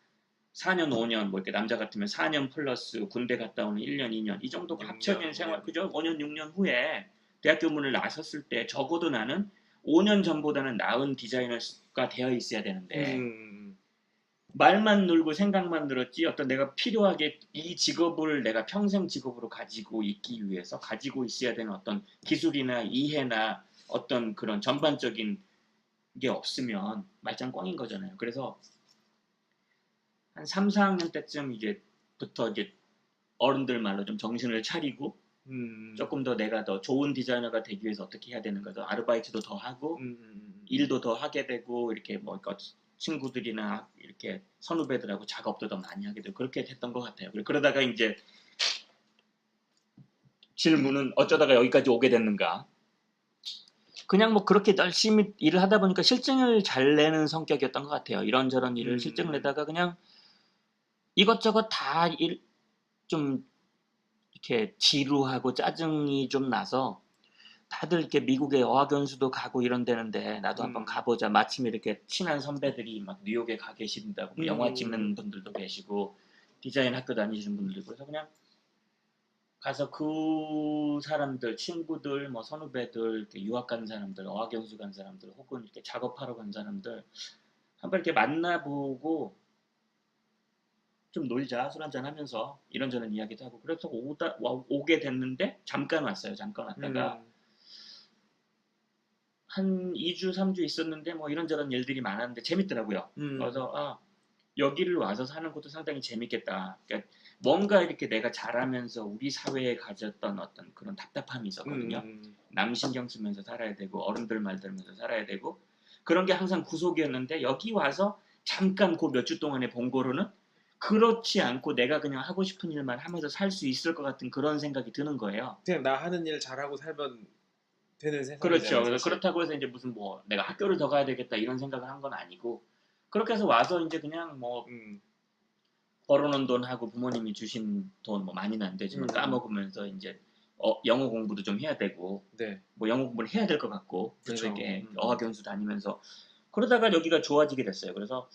4년 5년 뭐 이렇게 남자 같으면 4년 플러스 군대 갔다 오는 1년 2년 이 정도가 합쳐진 생활 그죠? 5년 6년 후에 대학교 문을 나섰을 때 적어도 나는 5년 전보다는 나은 디자이너가 되어 있어야 되는데 말만 늘고 생각만 늘었지 어떤 내가 필요하게 이 직업을 내가 평생 직업으로 가지고 있기 위해서 가지고 있어야 되는 어떤 기술이나 이해나 어떤 그런 전반적인 게 없으면 말짱 꽝인 거잖아요. 그래서 한 3, 4학년 때쯤 이제부터 이제 어른들 말로 좀 정신을 차리고 조금 더 내가 더 좋은 디자이너가 되기 위해서 어떻게 해야 되는 거죠. 아르바이트도 더 하고 일도 더 하게 되고 이렇게 뭐 친구들이나 이렇게 선후배들하고 작업도 더 많이 하게 되고 그렇게 됐던 것 같아요. 그러다가 이제 질문은 어쩌다가 여기까지 오게 됐는가? 그냥 뭐 그렇게 열심히 일을 하다 보니까 실증을 잘 내는 성격이었던 것 같아요. 이런저런 일을 실증을 내다가 그냥 이것저것 다 좀 이렇게 지루하고 짜증이 좀 나서 다들 이렇게 미국에 어학연수도 가고 이런 데는데 나도 한번 가보자. 마침 이렇게 친한 선배들이 막 뉴욕에 가 계신다고 영화 찍는 분들도 계시고 디자인 학교 다니시는 분들도 그래서 그냥 가서 그 사람들 친구들 뭐 선후배들 이렇게 유학 간 사람들 어학연수 간 사람들 혹은 이렇게 작업하러 간 사람들 한번 이렇게 만나보고 좀 놀자 술 한잔 하면서 이런저런 이야기도 하고 그래서 오게 됐는데 잠깐 왔어요. 잠깐 왔다가 한 2주 3주 있었는데 뭐 이런저런 일들이 많았는데 재밌더라고요. 그래서 여기를 와서 사는 것도 상당히 재밌겠다. 그러니까 뭔가 이렇게 내가 잘하면서 우리 사회에 가졌던 어떤 그런 답답함이 있었거든요. 남 신경 쓰면서 살아야 되고 어른들 말 들으면서 살아야 되고 그런 게 항상 구속이었는데 여기 와서 잠깐 그 몇 주 동안에 본 거로는 그렇지 않고 내가 그냥 하고 싶은 일만 하면서 살 수 있을 것 같은 그런 생각이 드는 거예요. 그냥 나 하는 일 잘하고 살면 되는 세상이잖아요. 그렇죠. 그래서 그렇다고 해서 이제 무슨 뭐 내가 학교를 더 가야 되겠다 이런 생각을 한 건 아니고 그렇게 해서 와서 이제 그냥 뭐 벌어놓은 돈하고 부모님이 주신 돈 뭐 많이는 안 되지만 까먹으면서 이제 영어 공부도 좀 해야 되고 네. 뭐 영어 공부를 해야 될 것 같고 이렇게 어학연수 다니면서 그러다가 여기가 좋아지게 됐어요. 그래서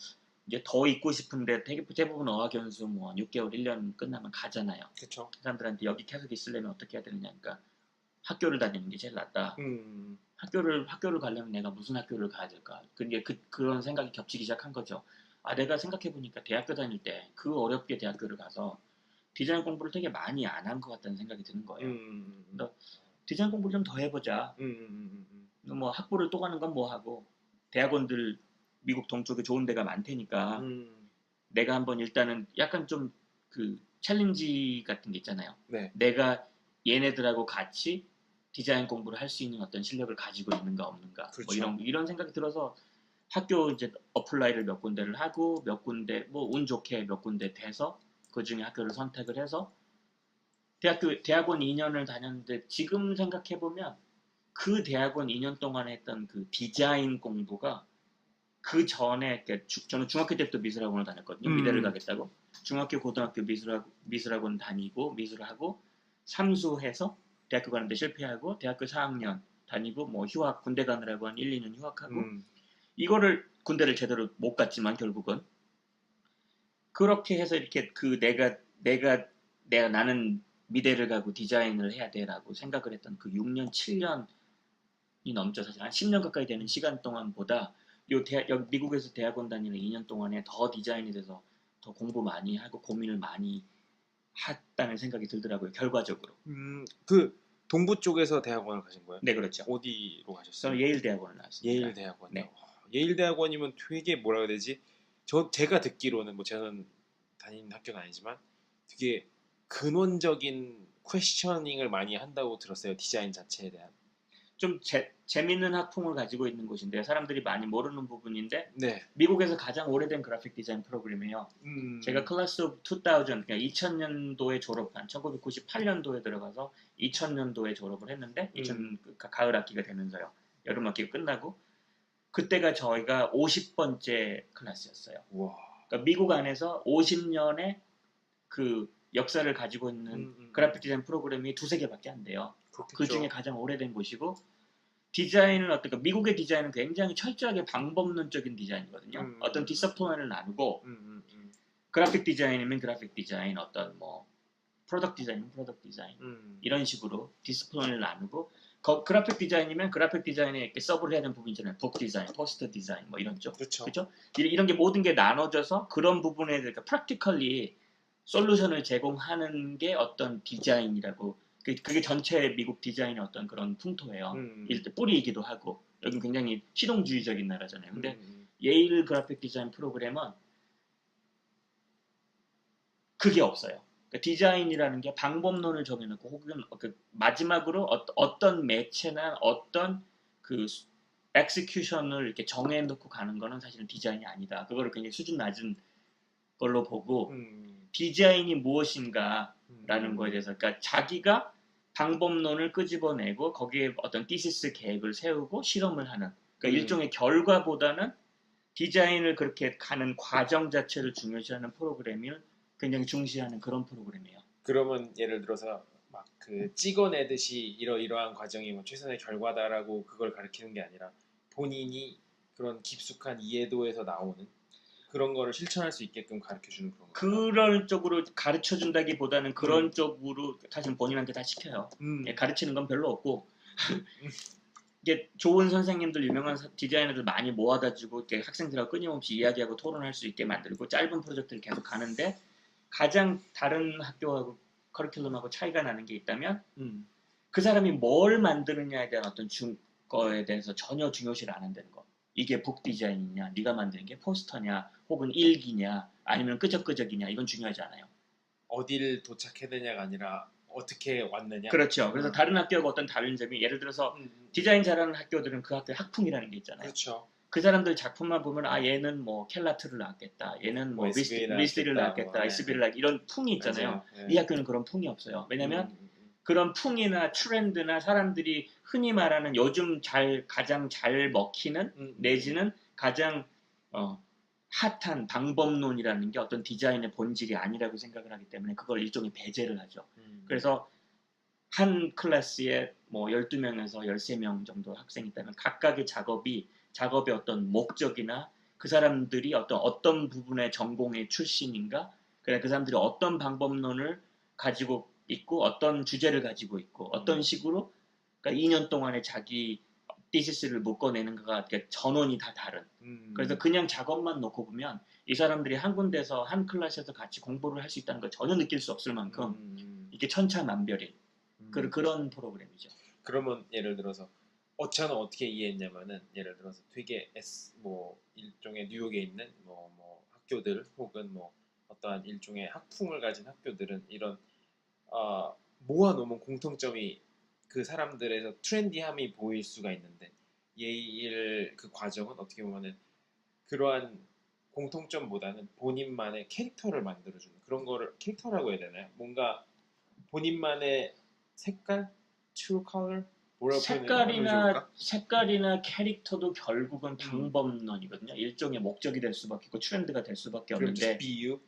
이제 더 있고 싶은데 대부분 어학연수 뭐 6개월 1년 끝나면 가잖아요. 그쵸. 사람들한테 여기 계속 있으려면 어떻게 해야 되느냐 그러니까 학교를 다니는 게 제일 낫다. 학교를 가려면 내가 무슨 학교를 가야 될까? 근데 그런 생각이 겹치기 시작한 거죠. 내가 생각해보니까 대학교 다닐 때 그 어렵게 대학교를 가서 디자인 공부를 되게 많이 안 한 것 같다는 생각이 드는 거예요. 디자인 공부를 좀 더 해보자. 뭐 학부를 또 가는 건 뭐 하고 대학원들 미국 동쪽에 좋은 데가 많다니까 내가 한번 일단은 약간 좀 그 챌린지 같은 게 있잖아요. 네. 내가 얘네들하고 같이 디자인 공부를 할 수 있는 어떤 실력을 가지고 있는가 없는가 그렇죠. 뭐 이런 생각이 들어서 학교 이제 어플라이를 몇 군데를 하고 몇 군데 뭐 운 좋게 몇 군데 돼서 그 중에 학교를 선택을 해서 대학원 2년을 다녔는데 지금 생각해 보면 그 대학원 2년 동안 했던 그 디자인 공부가 그 전에 저는 중학교 때부터 미술학원을 다녔거든요. 미대를 가겠다고. 중학교, 고등학교 미술학원 다니고 미술하고 삼수해서 대학교 가는데 실패하고 대학교 4학년 다니고 뭐 휴학 군대 가느라고 한 1, 2년 휴학하고 이거를 군대를 제대로 못 갔지만 결국은 그렇게 해서 이렇게 그 나는 미대를 가고 디자인을 해야 돼라고 생각을 했던 그 6년, 7년이 넘죠. 사실 한 10년 가까이 되는 시간 동안보다 여기 미국에서 대학원 다니는 2년 동안에 더 디자인에 대해서 더 공부 많이 하고 고민을 많이 했다는 생각이 들더라고요. 결과적으로. 그 동부 쪽에서 대학원을 가신 거예요? 네, 그렇죠. 어디로 가셨어요? 저는 예일 대학원을 나왔습니다. 예일 대학원요. 네. 예일 대학원이면 되게 뭐라 해야 되지? 제가 듣기로는 뭐 저는 다니는 학교는 아니지만 되게 근원적인 퀘스처닝을 많이 한다고 들었어요. 디자인 자체에 대한. 좀 재밌는 학풍을 가지고 있는 곳인데요. 사람들이 많이 모르는 부분인데 네. 미국에서 가장 오래된 그래픽 디자인 프로그램이에요. 제가 클래스 오브 2000, 그러니까 2000년도에 졸업한 1998년도에 들어가서 2000년도에 졸업을 했는데 2000 가을 학기가 되면서요. 여름 학기가 끝나고 그때가 저희가 50번째 클래스였어요. 와. 그러니까 미국 안에서 50년의 그 역사를 가지고 있는 그래픽 디자인 프로그램이 두세 개밖에 안 돼요. 그렇겠죠. 그 중에 가장 오래된 곳이고 디자인은 어떨까? 미국의 디자인은 굉장히 철저하게 방법론적인 디자인이거든요. 어떤 디서플라인을 나누고 그래픽 디자인이면 그래픽 디자인, 어떤 뭐 프로덕트 디자인이면 프로덕트 디자인 이런 식으로 디스플레이를 나누고 그래픽 디자인이면 그래픽 디자인에 이렇게 서브를 해야 되는 부분 있잖아요. 북 디자인, 포스터 디자인 뭐 이런 쪽. 그렇죠. 이런 게 모든 게 나눠져서 그런 부분에 그러니까 프랙티컬리 솔루션을 제공하는 게 어떤 디자인이라고 그게 전체 미국 디자인의 어떤 그런 풍토예요. 일단 뿌리이기도 하고 여기 굉장히 실용주의적인 나라잖아요. 근데 예일 그래픽 디자인 프로그램은 그게 없어요. 그러니까 디자인이라는 게 방법론을 정해놓고 혹은 마지막으로 어떤 매체나 어떤 그 엑스큐션을 이렇게 정해놓고 가는 거는 사실은 디자인이 아니다. 그거를 굉장히 수준 낮은 걸로 보고 디자인이 무엇인가라는 거에 대해서 그러니까 자기가 방법론을 끄집어내고 거기에 어떤 티시스 계획을 세우고 실험을 하는 그러니까 일종의 결과보다는 디자인을 그렇게 가는 과정 자체를 중요시하는 프로그램을 굉장히 중시하는 그런 프로그램이에요. 그러면 예를 들어서 막 그 찍어내듯이 이러한 과정이 뭐 최선의 결과다라고 그걸 가르치는 게 아니라 본인이 그런 깊숙한 이해도에서 나오는 그런 거를 실천할 수 있게끔 가르쳐주는 그런 거예요. 그런 쪽으로 가르쳐준다기보다는 그런 쪽으로 사실 본인한테 다 시켜요. 가르치는 건 별로 없고 이게 좋은 선생님들, 유명한 디자이너들 많이 모아다주고 학생들하고 끊임없이 이야기하고 토론할 수 있게 만들고 짧은 프로젝트를 계속 가는데 가장 다른 학교하고 커리큘럼하고 차이가 나는 게 있다면 그 사람이 뭘 만드느냐에 대한 어떤 거에 대해서 전혀 중요시를 안 한다는 거. 이게 북 디자인이냐, 네가 만드는 게 포스터냐, 혹은 일기냐, 아니면 끄적끄적이냐, 이건 중요하지 않아요. 어디를 도착해야 되냐가 아니라 어떻게 왔느냐. 그렇죠. 그래서 다른 학교하고 어떤 다른 점이 예를 들어서 디자인 잘하는 학교들은 그 학교의 학풍이라는 게 있잖아요. 그렇죠. 그 사람들 작품만 보면 얘는 뭐 켈라트를 나왔겠다, 얘는 뭐 리스트를 나왔겠다, SB를 나왔겠다 이런 풍이 있잖아요. 이 학교는 그런 풍이 없어요. 왜냐하면 그런 풍이나 트렌드나 사람들이 흔히 말하는 요즘 가장 잘 먹히는 내지는 가장 핫한 방법론이라는 게 어떤 디자인의 본질이 아니라고 생각을 하기 때문에 그걸 일종의 배제를 하죠. 그래서 한 클래스에 뭐 12명에서 13명 정도 학생이 있다면 각각의 작업의 어떤 목적이나 그 사람들이 어떤 부분의 전공의 출신인가, 그래 그 사람들이 어떤 방법론을 가지고 있고 어떤 주제를 가지고 있고 어떤 식으로 그러니까 2년 동안에 자기 디시스를 묶어내는가가 전원이 다 다른. 그래서 그냥 작업만 놓고 보면 이 사람들이 한 군데서 한 클래스에서 같이 공부를 할 수 있다는 걸 전혀 느낄 수 없을 만큼 이게 천차만별인 그런 프로그램이죠. 그러면 예를 들어서 저는 어떻게 이해했냐면은 예를 들어서 되게 뭐 일종의 뉴욕에 있는 뭐 학교들 혹은 뭐 어떠한 일종의 학풍을 가진 학교들은 이런 모아놓으면 공통점이 그 사람들에서 트렌디함이 보일 수가 있는데 예일 그 과정은 어떻게 보면은 그러한 공통점보다는 본인만의 캐릭터를 만들어주는 그런 거를 캐릭터라고 해야 되나요? 뭔가 본인만의 색깔, true color 뭐라고 표현하면 좋을까? 색깔이나 캐릭터도 결국은 방법론이거든요. 일종의 목적이 될 수밖에 없고 트렌드가 될 수밖에 없는데 비유?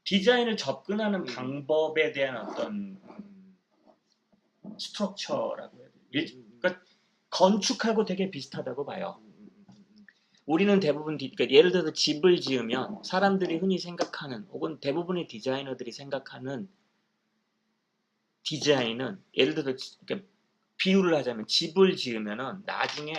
디자인을 접근하는 방법에 대한 어떤 스트럭처라고 해야 돼요. 그러니까 건축하고 되게 비슷하다고 봐요. 우리는 대부분 그러니까 예를 들어서 집을 지으면 사람들이 흔히 생각하는 혹은 대부분의 디자이너들이 생각하는 디자인은 예를 들어서 그러니까 비유를 하자면 집을 지으면은 나중에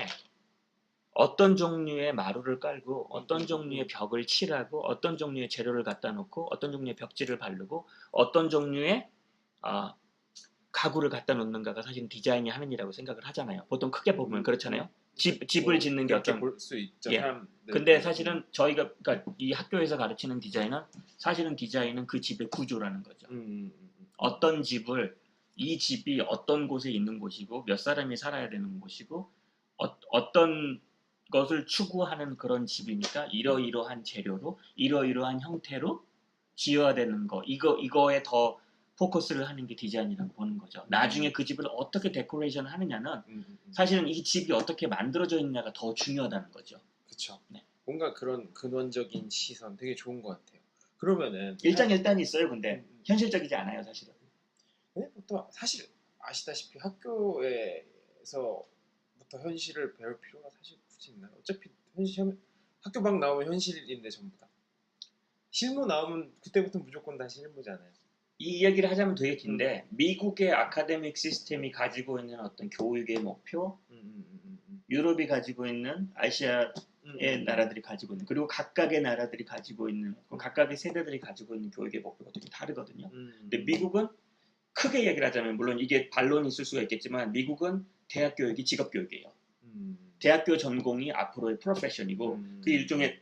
어떤 종류의 마루를 깔고 어떤 종류의 벽을 칠하고 어떤 종류의 재료를 갖다 놓고 어떤 종류의 벽지를 바르고 어떤 종류의 가구를 갖다 놓는가가 사실은 디자인이 하는 일이라고 생각을 하잖아요. 보통 크게 보면 그렇잖아요. 집을 짓는 게 어떤 볼 수 있죠. 예. 근데 사실은 저희가 그러니까 이 학교에서 가르치는 디자인은 사실은 디자인은 그 집의 구조라는 거죠. 어떤 집을 이 집이 어떤 곳에 있는 곳이고 몇 사람이 살아야 되는 곳이고 어떤 것을 추구하는 그런 집이니까 이러이러한 재료로 이러이러한 형태로 지어야 되는 거 이거에 더 포커스를 하는 게 디자인이라고 보는 거죠. 나중에 그 집을 어떻게 데코레이션 하느냐는 사실은 이 집이 어떻게 만들어져 있느냐가 더 중요하다는 거죠. 그렇죠. 네. 뭔가 그런 근원적인 시선 되게 좋은 것 같아요. 그러면은 일장일단이 있어요. 근데 현실적이지 않아요, 사실은. 네? 또 사실 아시다시피 학교에서부터 현실을 배울 필요가 사실 굳이 있나요? 어차피 학교 방 나오면 현실인데 전부 다 실무 나오면 그때부터 무조건 다 실무잖아요. 이 이야기를 하자면 되게 긴데 미국의 아카데믹 시스템이 가지고 있는 어떤 교육의 목표, 유럽이 가지고 있는 아시아의 나라들이 가지고 있는 그리고 각각의 나라들이 가지고 있는 각각의 세대들이 가지고 있는 교육의 목표가 되게 다르거든요. 근데 미국은 크게 얘기를 하자면 물론 이게 반론이 있을 수가 있겠지만 미국은 대학 교육이 직업 교육이에요. 대학교 전공이 앞으로의 프로페션이고 그 일종의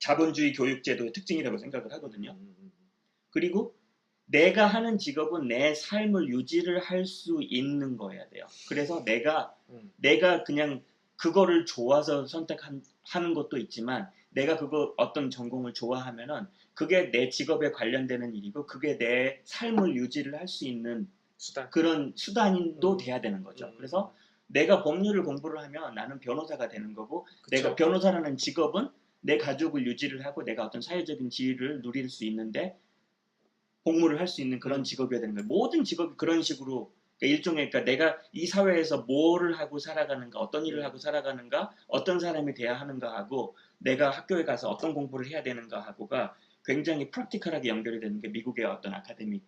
자본주의 교육 제도의 특징이라고 생각을 하거든요. 그리고 내가 하는 직업은 내 삶을 유지를 할 수 있는 거여야 돼요. 그래서 내가 그냥 그거를 좋아서 선택하는 것도 있지만 내가 그거 어떤 전공을 좋아하면은 그게 내 직업에 관련되는 일이고 그게 내 삶을 유지를 할 수 있는 그런 수단도 돼야 되는 거죠. 그래서 내가 법률을 공부를 하면 나는 변호사가 되는 거고 그쵸. 내가 변호사라는 직업은 내 가족을 유지를 하고 내가 어떤 사회적인 지위를 누릴 수 있는데 공무를 할 수 있는 그런 직업이어야 되는 거예요. 모든 직업이 그런 식으로 그러니까 일종의 그러니까 내가 이 사회에서 뭐를 하고 살아가는가 어떤 일을 하고 살아가는가 어떤 사람이 돼야 하는가 하고 내가 학교에 가서 어떤 공부를 해야 되는가 하고가 굉장히 프랙티컬하게 연결이 되는 게 미국의 어떤 아카데믹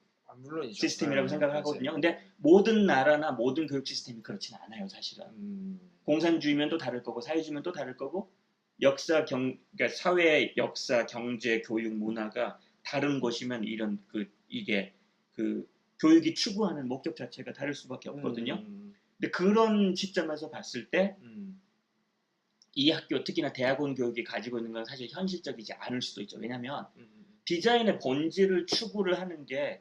시스템이라고 생각을 하거든요. 근데 모든 나라나 모든 교육 시스템이 그렇지는 않아요, 사실은. 공산주의면 또 다를 거고 사회주의면 또 다를 거고 그러니까 사회, 역사, 경제, 교육, 문화가 다른 곳이면 이게 교육이 추구하는 목적 자체가 다를 수밖에 없거든요. 근데 그런 시점에서 봤을 때 이 학교 특히나 대학원 교육이 가지고 있는 건 사실 현실적이지 않을 수도 있죠. 왜냐하면 디자인의 본질을 추구를 하는 게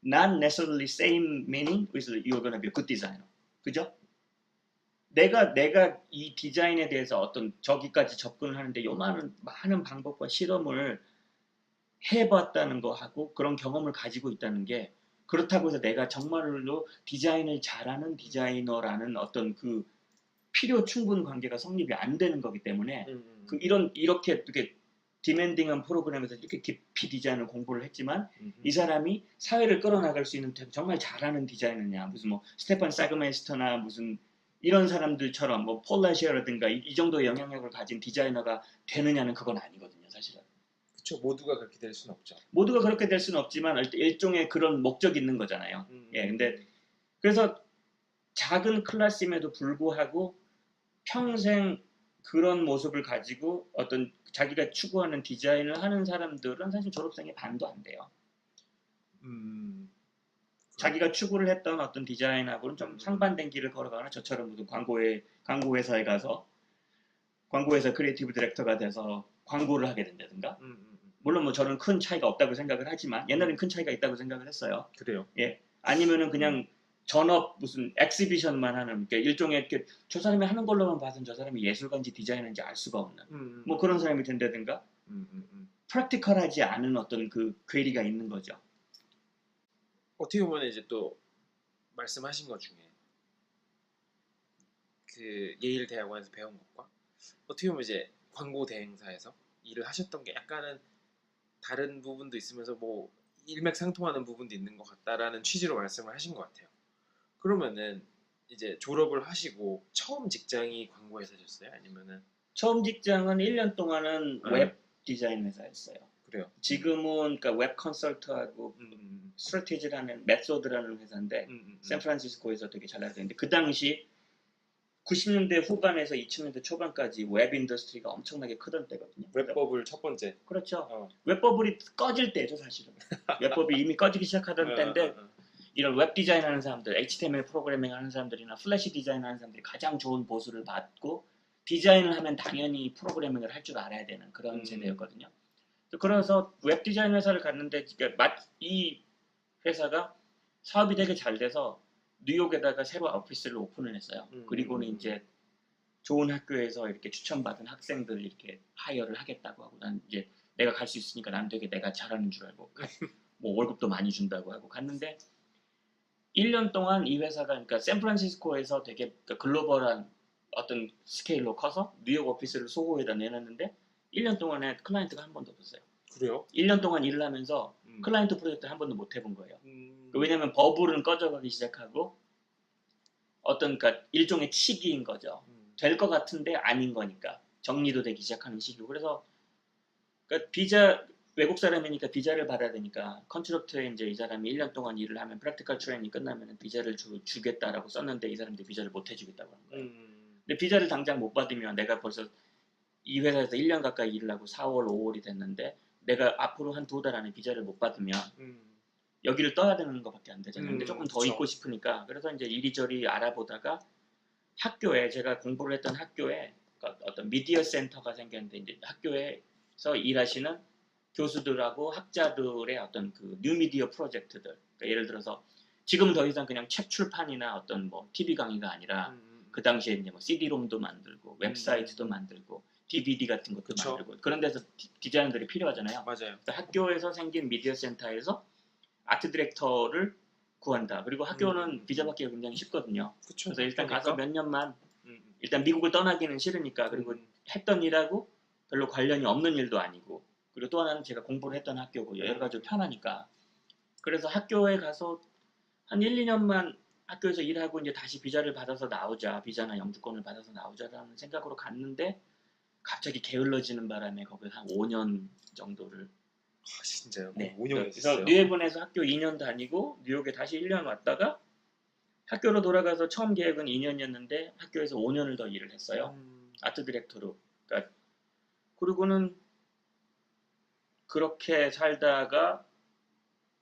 not necessarily same meaning with you're gonna be a good designer. 그죠? 내가 이 디자인에 대해서 어떤 저기까지 접근을 하는데 요 많은 방법과 실험을 해봤다는 거하고 그런 경험을 가지고 있다는 게 그렇다고 해서 내가 정말로 디자인을 잘하는 디자이너라는 어떤 그 필요 충분 관계가 성립이 안 되는 거기 때문에 이렇게 디맨딩한 프로그램에서 이렇게 깊이 디자인을 공부를 했지만 이 사람이 사회를 끌어나갈 수 있는 정말 잘하는 디자이너냐 무슨 뭐 스테판 사그메스터나 무슨 이런 사람들처럼 뭐 폴라시아라든가 이 정도의 영향력을 가진 디자이너가 되느냐는 그건 아니거든요, 사실은. 그렇죠. 모두가 그렇게 될 수는 없죠. 모두가 그렇게 될 수는 없지만 일종의 그런 목적이 있는 거잖아요. 예, 근데 그래서 작은 클래스임에도 불구하고 평생 그런 모습을 가지고 어떤 자기가 추구하는 디자인을 하는 사람들은 사실 졸업생의 반도 안 돼요. 자기가 추구를 했던 어떤 디자인하고는 좀 상반된 길을 걸어가거나 저처럼 무슨 광고 회사에 가서 광고 회사 크리에이티브 디렉터가 돼서 광고를 하게 된다든가. 물론 뭐 저는 큰 차이가 없다고 생각을 하지만 옛날엔 큰 차이가 있다고 생각을 했어요. 그래요. 예. 아니면은 그냥 전업 무슨 엑시비션만 하는, 그러니까 일종의 이렇게 저 사람이 하는 걸로만 봐서는 저 사람이 예술가인지 디자이너인지 알 수가 없는 뭐 그런 사람이 된다든가. 프랙티컬하지 않은 어떤 그 괴리가 있는 거죠. 어떻게 보면 이제 또 말씀하신 것 중에 그 예일 대학원에서 배운 것과 어떻게 보면 이제 광고 대행사에서 일을 하셨던 게 약간은 다른 부분도 있으면서 뭐 일맥상통하는 부분도 있는 것 같다라는 취지로 말씀을 하신 것 같아요. 그러면은 이제 졸업을 하시고 처음 직장이 광고 회사셨어요? 아니면은 처음 직장은 1년 동안은 웹 디자인 회사였어요. 그래요. 지금은 그러니까 웹 컨설트하고 스트래티지라는 메소드라는 회사인데 샌프란시스코에서 되게 잘 나가고 있는데 그 당시 90년대 후반에서 2000년대 초반까지 웹 인더스트리가 엄청나게 크던 때거든요. 웹버블 첫 번째. 그렇죠. 웹버블이 꺼질 때죠, 사실은. 웹버블이 이미 꺼지기 시작하던 때인데 이런 웹 디자인하는 사람들, HTML 프로그래밍 하는 사람들이나 플래시 디자인하는 사람들이 가장 좋은 보수를 받고 디자인을 하면 당연히 프로그래밍을 할 줄 알아야 되는 그런 세대였거든요. 그래서 웹 디자인 회사를 갔는데 이 회사가 사업이 되게 잘 돼서 뉴욕에다가 새로 오피스를 오픈을 했어요. 그리고는 이제 좋은 학교에서 이렇게 추천받은 학생들 이렇게 하이어를 하겠다고 하고 난 이제 내가 갈 수 있으니까 난 되게 내가 잘하는 줄 알고 뭐 월급도 많이 준다고 하고 갔는데 1년 동안 이 회사가 그러니까 샌프란시스코에서 되게 글로벌한 어떤 스케일로 커서 뉴욕 오피스를 소호에다 내놨는데 1년 동안에 클라이언트가 한 번도 없었어요. 그래요? 1년 동안 일을 하면서 클라이언트 프로젝트 한 번도 못 해본 거예요. 왜냐하면 버블은 꺼져가기 시작하고 어떤 그러니까 일종의 치기인 거죠. 될 것 같은데 아닌 거니까 정리도 되기 시작하는 시기고 그래서 그러니까 외국 사람이니까 비자를 받아야 되니까 컨트럭트에 이제 이 사람이 1년 동안 일을 하면 프랙티컬 트레이닝 끝나면 비자를 주겠다라고 썼는데 이 사람들이 비자를 못 해주겠다고 하는 거예요. 근데 비자를 당장 못 받으면 내가 벌써 이 회사에서 1년 가까이 일을 하고 4월, 5월이 됐는데 내가 앞으로 한 2달 안에 비자를 못 받으면 여기를 떠야 되는 것밖에 안 되잖아요. 근데 조금 더 있고 싶으니까 그래서 이제 이리저리 알아보다가 학교에 제가 공부를 했던 학교에 어떤 미디어 센터가 생겼는데 이제 학교에서 일하시는 교수들하고 학자들의 어떤 그 뉴미디어 프로젝트들 그러니까 예를 들어서 지금은 더 이상 그냥 책 출판이나 어떤 뭐 TV 강의가 아니라 그 당시에 이제 뭐 CD롬도 만들고 웹사이트도 만들고 DVD 같은 것도 만들고 그런 데서 디자이너들이 필요하잖아요. 맞아요. 학교에서 생긴 미디어 센터에서 아트 디렉터를 구한다. 그리고 학교는 비자 받기가 굉장히 쉽거든요. 그쵸. 그래서 일단 그러니까? 가서 몇 년만 일단 미국을 떠나기는 싫으니까 그리고 했던 일하고 별로 관련이 없는 일도 아니고 그리고 또 하나는 제가 공부를 했던 학교고 여러 가지로 편하니까 그래서 학교에 가서 한 1, 2년만 학교에서 일하고 이제 다시 비자를 받아서 나오자 비자나 영주권을 받아서 나오자라는 생각으로 갔는데 갑자기 게을러지는 바람에 거기 한 5년 정도를 진짜요? 네. 5년 그래서 뉴헤븐에서 학교 2년 다니고 뉴욕에 다시 1년 왔다가 학교로 돌아가서 처음 계획은 2년이었는데 학교에서 5년을 더 일을 했어요. 아트 디렉터로. 그러니까 그리고는 그렇게 살다가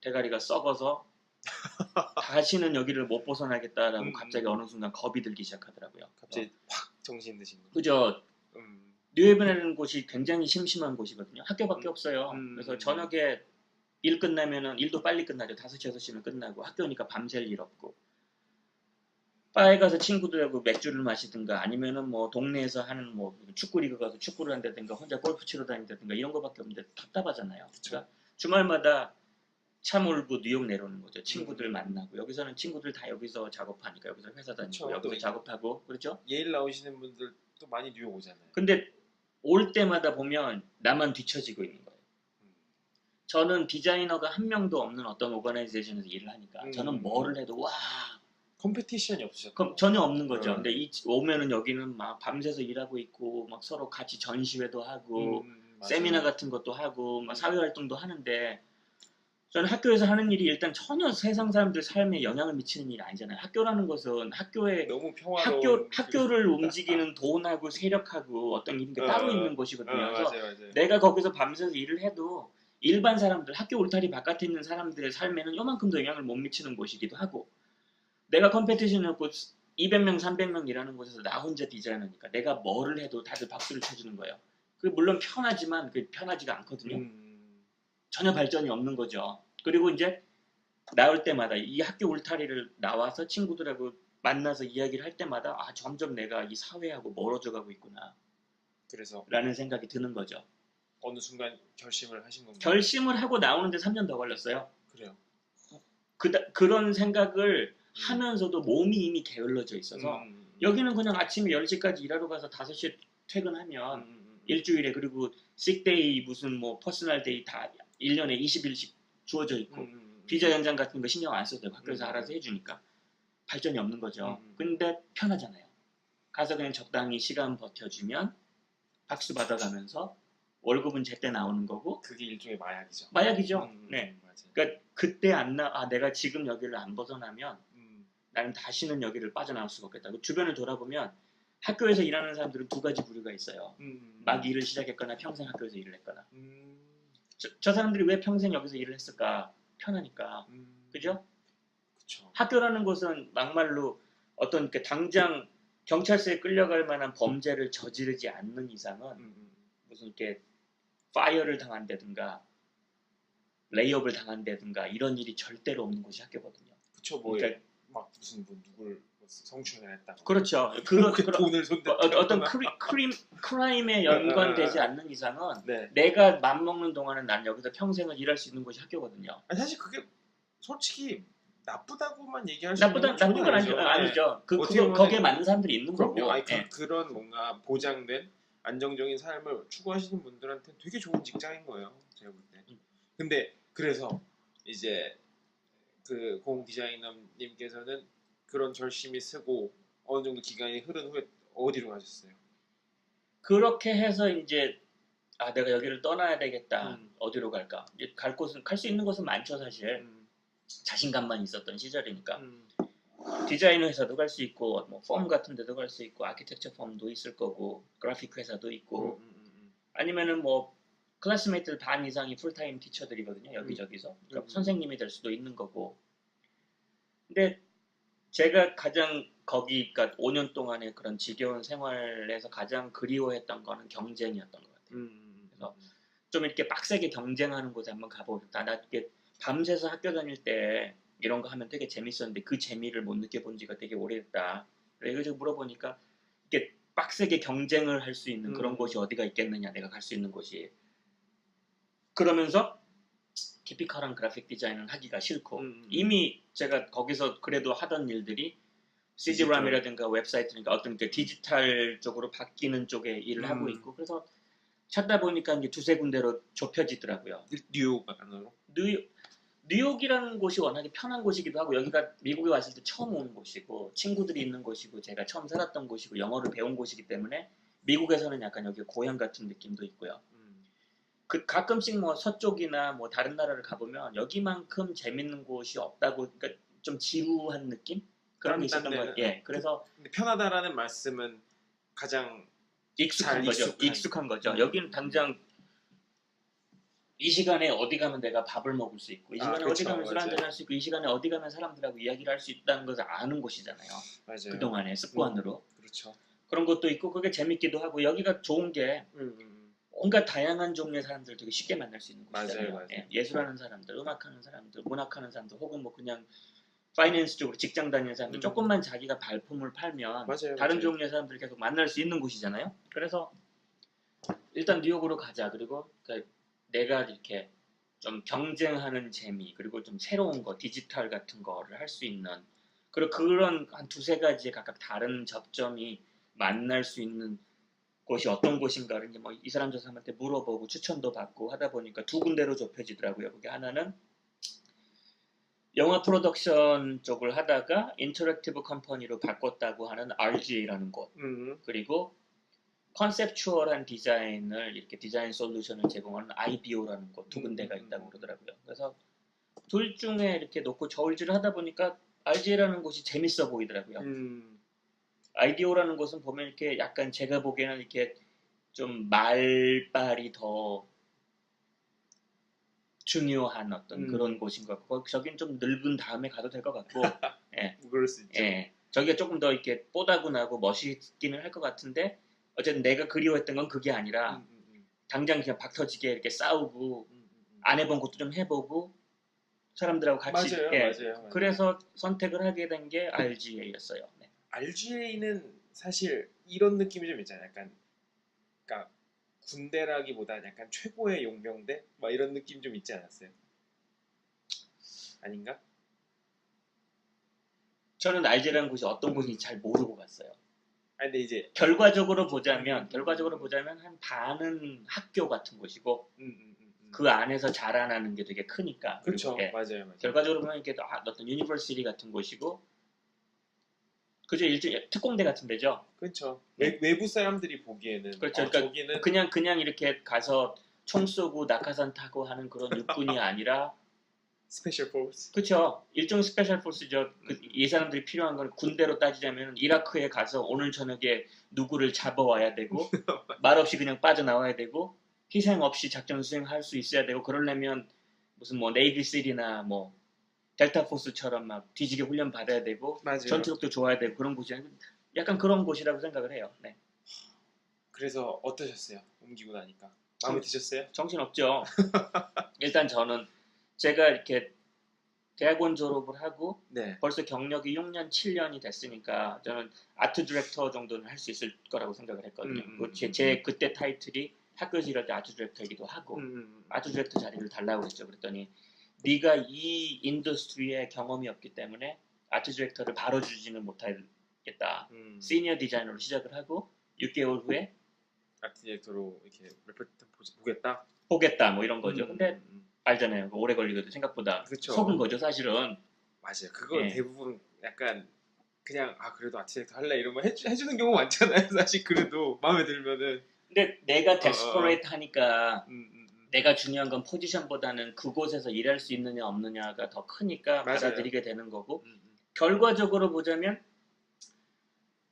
대가리가 썩어서 다시는 여기를 못 벗어나겠다라고 갑자기 어느 순간 겁이 들기 시작하더라고요. 갑자기 확 정신 드신 거. 그죠. 뉴헤븐이라는 곳이 굉장히 심심한 곳이거든요. 학교밖에 없어요. 그래서 저녁에 일 끝나면은 일도 빨리 끝나죠. 5시, 6시면 끝나고 학교니까 밤샐 일 없고 바에 가서 친구들하고 맥주를 마시든가 아니면은 뭐 동네에서 하는 뭐 축구 리그 가서 축구를 한다든가 혼자 골프 치러 다닌다든가 이런 거밖에 없는데 답답하잖아요. 그러니까 주말마다 차 몰고 뉴욕 내려오는 거죠. 친구들 만나고 여기서는 친구들 다 여기서 작업하니까 여기서 회사 다니고 여기서 작업하고 그렇죠. 예일 나오시는 분들 또 많이 뉴욕 오잖아요. 근데 올 때마다 보면 나만 뒤처지고 있는 거예요. 저는 디자이너가 한 명도 없는 어떤 오거나이제이션에서 일을 하니까 저는 뭐를 해도 와 컴페티션이 없으셨죠? 그럼 전혀 없는 거죠. 근데 오면은 여기는 막 밤새서 일하고 있고 막 서로 같이 전시회도 하고 세미나 같은 것도 하고 막 사회활동도 하는데 저는 학교에서 하는 일이 일단 전혀 세상 사람들 삶에 영향을 미치는 일이 아니잖아요. 학교라는 것은 학교에 너무 평화로운 학교를 움직이는 돈하고 세력하고 어떤 일인 게 따로 있는 곳이거든요. 그래서 맞아요. 내가 거기서 밤새서 일을 해도 일반 사람들, 학교 울타리 바깥에 있는 사람들의 삶에는 요만큼도 영향을 못 미치는 곳이기도 하고, 내가 컴페티션을 200명, 300명 일하는 곳에서 나 혼자 디자이너니까 내가 뭐를 해도 다들 박수를 쳐주는 거예요. 그 물론 편하지만 그 편하지가 않거든요. 전혀 발전이 없는 거죠. 그리고 이제 나올 때마다 이 학교 울타리를 나와서 친구들하고 만나서 이야기를 할 때마다 아 점점 내가 이 사회하고 멀어져 가고 있구나. 그래서 라는 생각이 드는 거죠. 어느 순간 결심을 하신 건가요? 결심을 하고 나오는데 3년 더 걸렸어요. 그래요. 그런 생각을 하면서도 몸이 이미 게을러져 있어서 여기는 그냥 아침에 10시까지 일하러 가서 5시에 퇴근하면 일주일에 그리고 식데이 무슨 뭐 퍼스널데이 다 1년에 20일씩 주어져 있고 비자 연장 같은 거 신경 안 써도 되고 학교에서 알아서 해주니까 발전이 없는 거죠. 근데 편하잖아요. 가서 그냥 적당히 시간 버텨주면 박수 받아가면서 월급은 제때 나오는 거고 그게 일종의 마약이죠. 마약이죠. 네. 그러니까 그때 내가 지금 여기를 안 벗어나면 나는 다시는 여기를 빠져나올 수가 없겠다. 주변을 돌아보면 학교에서 일하는 사람들은 두 가지 부류가 있어요. 막 일을 시작했거나 평생 학교에서 일을 했거나. 저 사람들이 왜 평생 여기서 일을 했을까? 편하니까. 그죠? 그쵸. 학교라는 곳은 막말로 어떤 당장 경찰서에 끌려갈 만한 범죄를 저지르지 않는 이상은 무슨 이렇게 파이어를 당한다든가 레이업을 당한다든가 이런 일이 절대로 없는 곳이 학교거든요. 그쵸. 뭐 그러니까 막 무슨 뭐 누굴 성추행을 했다. 그렇죠. 돈을 손댔다. 어떤 크라임에 연관되지 않는 이상은 내가 맘먹는 동안은 난 여기서 평생을 일할 수 있는 곳이 학교거든요. 아니, 사실 그게 솔직히 나쁘다고만 얘기할 수 나쁜 건 아니죠. 거기에 맞는 사람들이 있는 거고. 아니, 그런 뭔가 보장된 안정적인 삶을 추구하시는 분들한테 되게 좋은 직장인 거예요. 제가 볼 때. 근데 그래서 이제 그 공 디자이너님께서는 그런 결심이 쓰고 어느 정도 기간이 흐른 후에 어디로 가셨어요? 그렇게 해서 이제 내가 여기를 떠나야 되겠다. 어디로 갈까? 갈 수 있는 곳은 많죠 사실. 자신감만 있었던 시절이니까. 디자인 회사도 갈 수 있고 뭐 펌 같은 데도 갈 수 있고 아키텍처 펌도 있을 거고 그래픽 회사도 있고 아니면은 뭐 클래스메이트들 반 이상이 풀타임 티처들이거든요. 여기저기서. 그러니까 선생님이 될 수도 있는 거고. 근데 제가 가장 그러니까 5년 동안의 그런 지겨운 생활에서 가장 그리워했던 거는 경쟁이었던 것 같아요. 그래서 좀 이렇게 빡세게 경쟁하는 곳에 한번 가보고 싶다. 나 이렇게 밤새서 학교 다닐 때 이런 거 하면 되게 재밌었는데 그 재미를 못 느껴본 지가 되게 오래됐다. 그래서 물어보니까 이렇게 빡세게 경쟁을 할 수 있는 그런 곳이 어디가 있겠느냐. 내가 갈 수 있는 곳이. 그러면서 티피컬한 그래픽 디자인을 하기가 싫고 이미 제가 거기서 그래도 하던 일들이 CD람이라든가 웹사이트니까 어떤 디지털 쪽으로 바뀌는 쪽에 일을 하고 있고 그래서 찾다 보니까 이제 두세 군데로 좁혀지더라고요. 뉴욕 안으로? 뉴욕이라는 곳이 워낙에 편한 곳이기도 하고 여기가 미국에 왔을 때 처음 온 곳이고 친구들이 있는 곳이고 제가 처음 살았던 곳이고 영어를 배운 곳이기 때문에 미국에서는 약간 여기 고향 같은 느낌도 있고요. 가끔씩 뭐 서쪽이나 뭐 다른 나라를 가보면 여기만큼 재밌는 곳이 없다고 그러니까 좀 지루한 느낌? 그런 게 있었던 거예요. 예, 그래서 근데 편하다라는 말씀은 가장 익숙한 거죠. 여기는 당장 이 시간에 어디 가면 내가 밥을 먹을 수 있고 이 시간에 어디 가면 술 한잔 할 수 있고 이 시간에 어디 가면 사람들하고 이야기를 할 수 있다는 것을 아는 곳이잖아요. 맞아요. 그동안의 습관으로. 그렇죠. 그런 것도 있고 그게 재밌기도 하고 여기가 좋은 게 온갖 다양한 종류의 사람들 되게 쉽게 만날 수 있는 곳이잖아요. 맞아요. 예, 예술하는 사람들, 음악하는 사람들, 문학하는 사람들 혹은 뭐 그냥 파이낸스 쪽으로 직장 다니는 사람들 조금만 자기가 발품을 팔면 다른 종류의 사람들 계속 만날 수 있는 곳이잖아요. 그래서 일단 뉴욕으로 가자. 그리고 내가 이렇게 좀 경쟁하는 재미 그리고 좀 새로운 거 디지털 같은 거를 할 수 있는 그리고 그런 한 두세 가지의 각각 다른 접점이 만날 수 있는 곳이 어떤 곳인가를 이제 뭐 이 사람 저 사람한테 물어보고 추천도 받고 하다 보니까 두 군데로 좁혀지더라고요. 그게 하나는 영화 프로덕션 쪽을 하다가 인터랙티브 컴퍼니로 바꿨다고 하는 RGA라는 곳 그리고 컨셉추얼한 디자인을 이렇게 디자인 솔루션을 제공하는 IBO라는 곳 두 군데가 있다고 그러더라고요. 그래서 둘 중에 이렇게 놓고 저울질을 하다 보니까 RGA라는 곳이 재밌어 보이더라고요. IDO라는 곳은 보면 이렇게 약간 제가 보기에는 이렇게 좀 말빨이 더 중요한 어떤 그런 곳인 것 같고 저긴 좀 늙은 다음에 가도 될 것 같고 예. 그럴 수 있죠. 예. 저기가 조금 더 이렇게 뽀다구나고 멋있기는 할 것 같은데 어쨌든 내가 그리워했던 건 그게 아니라 당장 그냥 박터지게 이렇게 싸우고 안 해본 것도 좀 해보고 사람들하고 같이 맞아요, 예. 맞아요. 그래서 선택을 하게 된 게 RGA였어요. 네. RGA는 사실 이런 느낌이 좀 있잖아요. 약간 그러니까 군대라기보다 약간 최고의 용병대 막 이런 느낌 좀 있지 않았어요? 아닌가? 저는 RGA라는 곳이 어떤 곳인지 잘 모르고 갔어요. 아니 근데 이제 결과적으로 보자면 한 반은 학교 같은 곳이고 그 안에서 자라나는 게 되게 크니까. 그렇죠. 예. 맞아요. 결과적으로 보면 이게 어떤 유니버시티 같은 곳이고 그죠 일종의 특공대 같은 데죠. 그렇죠. 네. 외부 사람들이 보기에는 그렇죠. 저기는 그냥 이렇게 가서 총 쏘고 낙하산 타고 하는 그런 육군이 아니라 스페셜 포스. 그렇죠. 일종 스페셜 포스죠. 이 사람들이 필요한 건 군대로 따지자면 이라크에 가서 오늘 저녁에 누구를 잡아와야 되고 말없이 그냥 빠져나와야 되고 희생 없이 작전 수행할 수 있어야 되고 그러려면 무슨 뭐 네이비실이나 뭐 델타 포스처럼 막 뒤지게 훈련 받아야 되고 맞아요. 전투력도 좋아야 되고 그런 곳이 약간 그런 곳이라고 생각을 해요. 네. 그래서 어떠셨어요? 옮기고 나니까 마음에 드셨어요? 정신 없죠. 일단 저는 제가 이렇게 대학원 졸업을 하고 네. 벌써 경력이 6년, 7년이 됐으니까 저는 아트 디렉터 정도는 할 수 있을 거라고 생각을 했거든요. 제 그때 타이틀이 학교 지낼 때 아트 디렉터이기도 하고 아트 디렉터 자리를 달라고 했죠. 그랬더니 네가 이 인더스트리에 경험이 없기 때문에 아트 디렉터를 바로 주지는 못하겠다. 시니어 디자이너로 시작을 하고 6개월 후에 아트 디렉터로 이렇게 레포트 보겠다 뭐 이런 거죠. 근데 알잖아요. 오래 걸리거든 생각보다. 그쵸. 속은 거죠 사실은. 맞아요. 그거 예. 대부분 약간 그냥 그래도 아트 디렉터 할래 이러면 해주는 경우 많잖아요. 사실 그래도 마음에 들면은. 근데 내가 데스퍼레이트 하니까 내가 중요한 건 포지션보다는 그곳에서 일할 수 있느냐 없느냐가 더 크니까 맞아요. 받아들이게 되는 거고 결과적으로 보자면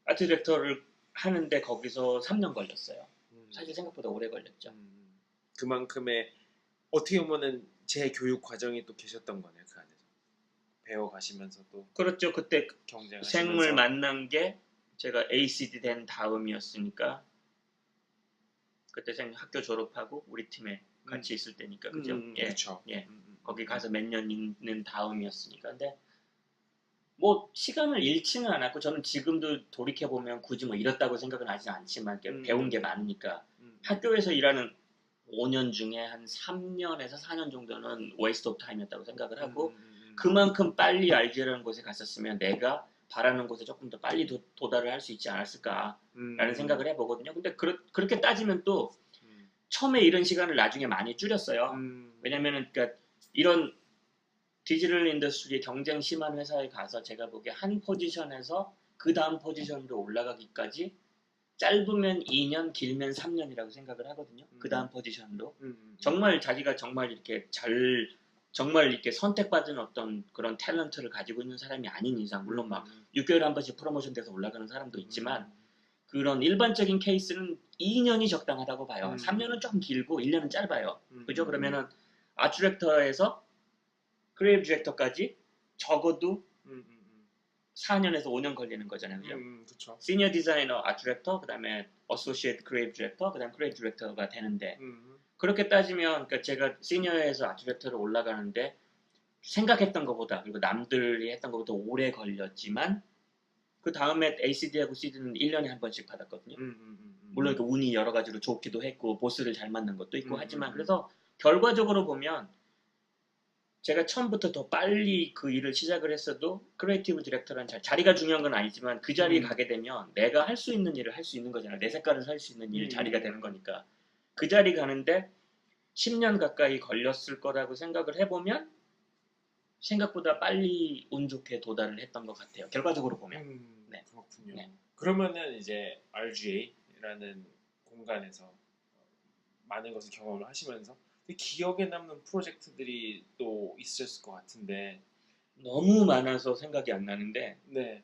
아트 디렉터를 하는데 거기서 3년 걸렸어요. 사실 생각보다 오래 걸렸죠. 그만큼의 어떻게 보면은 재교육 과정이 또 계셨던 거네요. 그 안에서 배워가시면서 또 그렇죠. 그때 경쟁하시면서 생을 만난 게 제가 ACD 된 다음이었으니까 그때 생 학교 졸업하고 우리 팀에 같이 있을 때니까 그죠? 예. 그렇죠. 예. 거기 가서 몇 년 있는 다음이었으니까. 근데 뭐 시간을 잃지는 않았고 저는 지금도 돌이켜 보면 굳이 뭐 잃었다고 생각은 하지 않지만 배운 게 많으니까 학교에서 일하는 5년 중에 한 3년에서 4년 정도는 웨이스트 오브 타임이었다고 생각을 하고 그만큼 빨리 RG라는 곳에 갔었으면 내가 바라는 곳에 조금 더 빨리 도달을 할 수 있지 않았을까라는 생각을 해보거든요. 근데 그렇게 따지면 또 처음에 이런 시간을 나중에 많이 줄였어요. 왜냐면은 그러니까 이런 디지털 인더스트리에 경쟁 심한 회사에 가서 제가 보기에 한 포지션에서 그 다음 포지션으로 올라가기까지 짧으면 2년, 길면 3년이라고 생각을 하거든요. 그 다음 포지션으로. 정말 자기가 정말 이렇게 정말 이렇게 선택받은 어떤 그런 탤런트를 가지고 있는 사람이 아닌 이상, 물론 막 6개월에 한 번씩 프로모션 돼서 올라가는 사람도 있지만, 그런 일반적인 케이스는 2년이 적당하다고 봐요. 3년은 좀 길고 1년은 짧아요. 그죠? 그러면은 아트 디렉터에서 크리에이티브 디렉터까지 적어도 4년에서 5년 걸리는 거잖아요. 그죠? 그쵸. 시니어 디자이너 아트 디렉터, 그 다음에 어소시에이트 크리에이티브 디렉터, 그 다음에 크리에이티브 디렉터가 되는데 그렇게 따지면 그러니까 제가 시니어에서 아트 디렉터로 올라가는데 생각했던 것보다 그리고 남들이 했던 것보다 오래 걸렸지만 그 다음에 ACD하고 CD는 1년에 한 번씩 받았거든요. 물론 그 운이 여러 가지로 좋기도 했고 보스를 잘 만난 것도 있고 하지만 그래서 결과적으로 보면 제가 처음부터 더 빨리 그 일을 시작을 했어도 크리에이티브 디렉터라는 자리가 중요한 건 아니지만 그 자리에 가게 되면 내가 할 수 있는 일을 할 수 있는 거잖아요. 내 색깔을 살 수 있는 일 자리가 되는 거니까 그 자리 가는데 10년 가까이 걸렸을 거라고 생각을 해보면 생각보다 빨리 운 좋게 도달을 했던 것 같아요. 결과적으로 보면. 네. 그렇군요. 네. 그러면은 이제 RGA라는 공간에서 많은 것을 경험을 하시면서 기억에 남는 프로젝트들이 또 있으셨을 것 같은데 너무 많아서 생각이 안 나는데 네.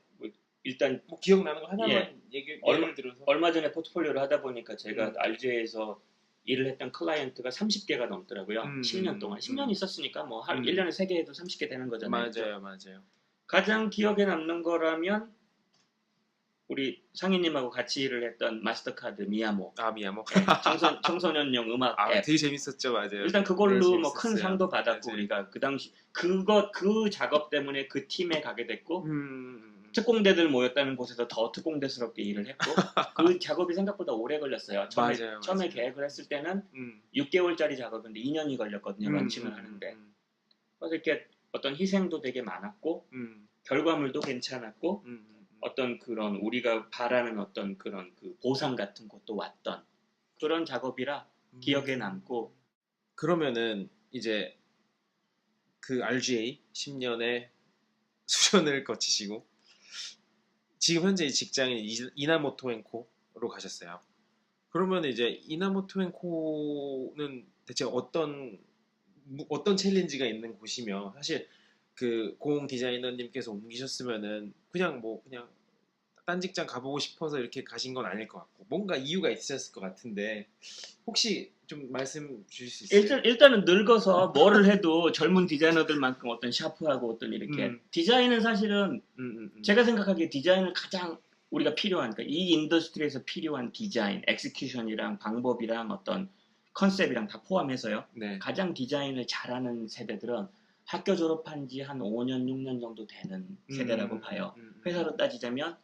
일단 뭐 기억나는 거 하나만 예를 들어서 얼마 전에 포트폴리오를 하다 보니까 제가 RGA에서 일을 했던 클라이언트가 30개가 넘더라고요. 10년 동안. 10년 있었으니까 뭐 1년에 3개 해도 30개 되는 거잖아요. 맞아요, 맞아요. 가장 기억에 남는 거라면 우리 상희님하고 같이 일을 했던 마스터카드 미야모. 미야모. 네, 청소년용 음악 앱. 되게 재밌었죠, 맞아요. 일단 그걸로 네, 뭐 큰 상도 받았고 맞아요. 우리가 그 당시 그 작업 때문에 그 팀에 가게 됐고 특공대들 모였다는 곳에서 더 특공대스럽게 일을 했고 그 작업이 생각보다 오래 걸렸어요. 처음에 계획을 했을 때는 6개월짜리 작업인데 2년이 걸렸거든요. 런칭을 하는데. 그래서 이렇게 어떤 희생도 되게 많았고 결과물도 괜찮았고 어떤 그런 우리가 바라는 어떤 그런 그 보상 같은 것도 왔던 그런 작업이라 기억에 남고. 그러면은 이제 그 RGA 10년의 수련을 거치시고 지금 현재 직장인 이나모토 앤코로 가셨어요. 그러면 이제 이나모토 앤코는 대체 어떤 챌린지가 있는 곳이며, 사실 그 고흥 디자이너님께서 옮기셨으면은 그냥 딴 직장 가보고 싶어서 이렇게 가신 건 아닐 것 같고 뭔가 이유가 있으셨을 것 같은데 혹시 좀 말씀 주실 수 있어요? 일단은 늙어서 뭐를 해도 젊은 디자이너들만큼 어떤 샤프하고 어떤 이렇게 디자인은 사실은 제가 생각하기에 디자인을 가장 우리가 필요한, 그러니까 이 인더스트리에서 필요한 디자인, 엑스큐션이랑 방법이랑 어떤 컨셉이랑 다 포함해서요. 네. 가장 디자인을 잘하는 세대들은 학교 졸업한 지 한 5년, 6년 정도 되는 세대라고 봐요. 회사로 따지자면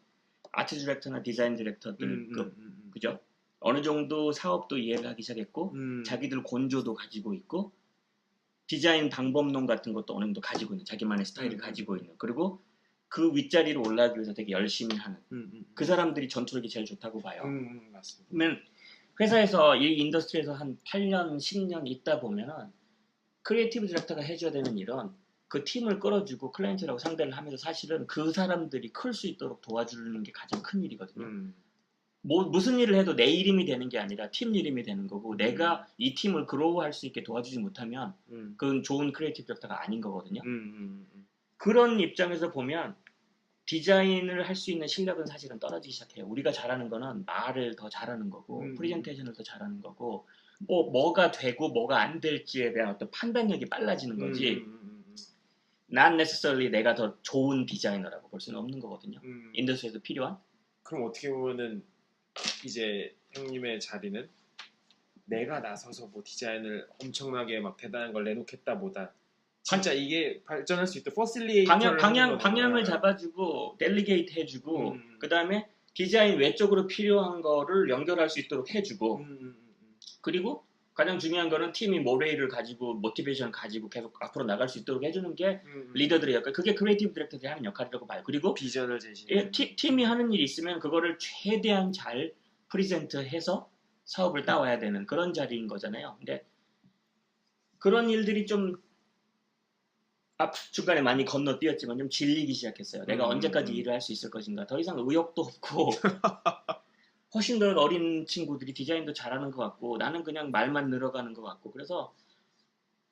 아트 디렉터나 디자인 디렉터들급, 그죠? 어느 정도 사업도 이해를 하기 시작했고 자기들 곤조도 가지고 있고 디자인 방법론 같은 것도 어느 정도 가지고 있는, 자기만의 스타일을 가지고 있는, 그리고 그 윗자리로 올라가기 위해서 되게 열심히 하는 그 사람들이 전투력이 제일 좋다고 봐요. 맞습니다. 그러면 회사에서 이 인더스트리에서 한 8년, 10년 있다 보면은 크리에이티브 디렉터가 해줘야 되는 일은 그 팀을 끌어주고 클라이언트라고 상대를 하면서 사실은 그 사람들이 클 수 있도록 도와주는 게 가장 큰 일이거든요. 무슨 일을 해도 내 이름이 되는 게 아니라 팀 이름이 되는 거고 내가 이 팀을 그로우할 수 있게 도와주지 못하면 그건 좋은 크리에이티브 디렉터가 아닌 거거든요. 그런 입장에서 보면 디자인을 할 수 있는 실력은 사실은 떨어지기 시작해요. 우리가 잘하는 거는 말을 더 잘하는 거고 프레젠테이션을 더 잘하는 거고 뭐가 되고 뭐가 안 될지에 대한 어떤 판단력이 빨라지는 거지 not necessarily 내가 더 좋은 디자이너라고 볼 수는 없는 거거든요. 인더스트리에서 필요한. 그럼 어떻게 보면은 이제 형님의 자리는 내가 나서서 뭐 디자인을 엄청나게 막 대단한 걸 내놓겠다보다 진짜 이게 발전할 수 있도록 퍼실리에이터를 방향을 잡아주고 델리게이트 해주고 그 다음에 디자인 외적으로 필요한 거를 연결할 수 있도록 해주고 그리고 가장 중요한 거는 팀이 모레이를 가지고 모티베이션 가지고 계속 앞으로 나갈 수 있도록 해주는 게 리더들의 역할. 그게 크리에이티브 디렉터들이 하는 역할이라고 봐요. 그리고 비전을 제시. 팀이 하는 일이 있으면 그거를 최대한 잘 프리젠트해서 사업을 따와야 되는 그런 자리인 거잖아요. 근데 그런 일들이 좀 중간에 많이 건너뛰었지만 좀 질리기 시작했어요. 내가 언제까지 일을 할 수 있을 것인가. 더 이상 의욕도 없고 훨씬 더 어린 친구들이 디자인도 잘하는 것 같고 나는 그냥 말만 늘어가는 것 같고 그래서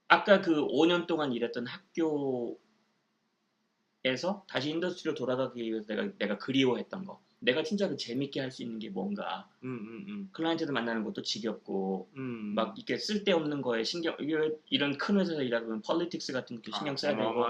아까 그 5년 동안 일했던 학교에서 다시 인더스트리로 돌아가기 위해서 내가 그리워했던 거, 내가 진짜 그 재밌게 할 수 있는 게 뭔가. 클라이언트들 만나는 것도 지겹고 막 이렇게 쓸데없는 거에 신경, 이런 큰 회사에서 일하다 보면 폴리틱스 같은 것도 신경 써야 되고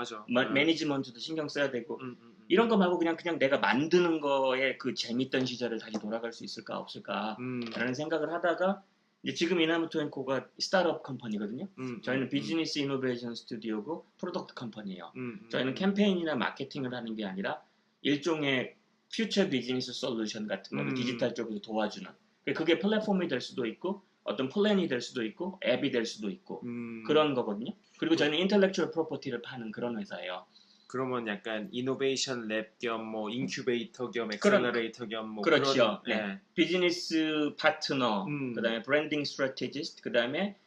매니지먼트도 신경 써야 되고 이런 거 말고 그냥 내가 만드는 거에 그 재밌던 시절을 다시 돌아갈 수 있을까 없을까 라는 생각을 하다가 이제 지금 이나모토 앤 코가 스타트업 컴퍼니거든요. 저희는 비즈니스 이노베이션 스튜디오고 프로덕트 컴퍼니예요. 저희는 캠페인이나 마케팅을 하는 게 아니라 일종의 퓨처 비즈니스 솔루션 같은 거를 디지털 쪽에서 도와주는, 그게 플랫폼이 될 수도 있고 어떤 플랜이 될 수도 있고 앱이 될 수도 있고 그런 거거든요. 그리고 저희는 인텔렉츄얼 프로퍼티를 파는 그런 회사예요. 그러면 약간 이노베이션 랩 겸 뭐 인큐베이터 겸 엑셀러레이터 겸 뭐 그렇죠. 네. 비즈니스 파트너, 그다음에 브랜딩 스트래티지스트, 그다음에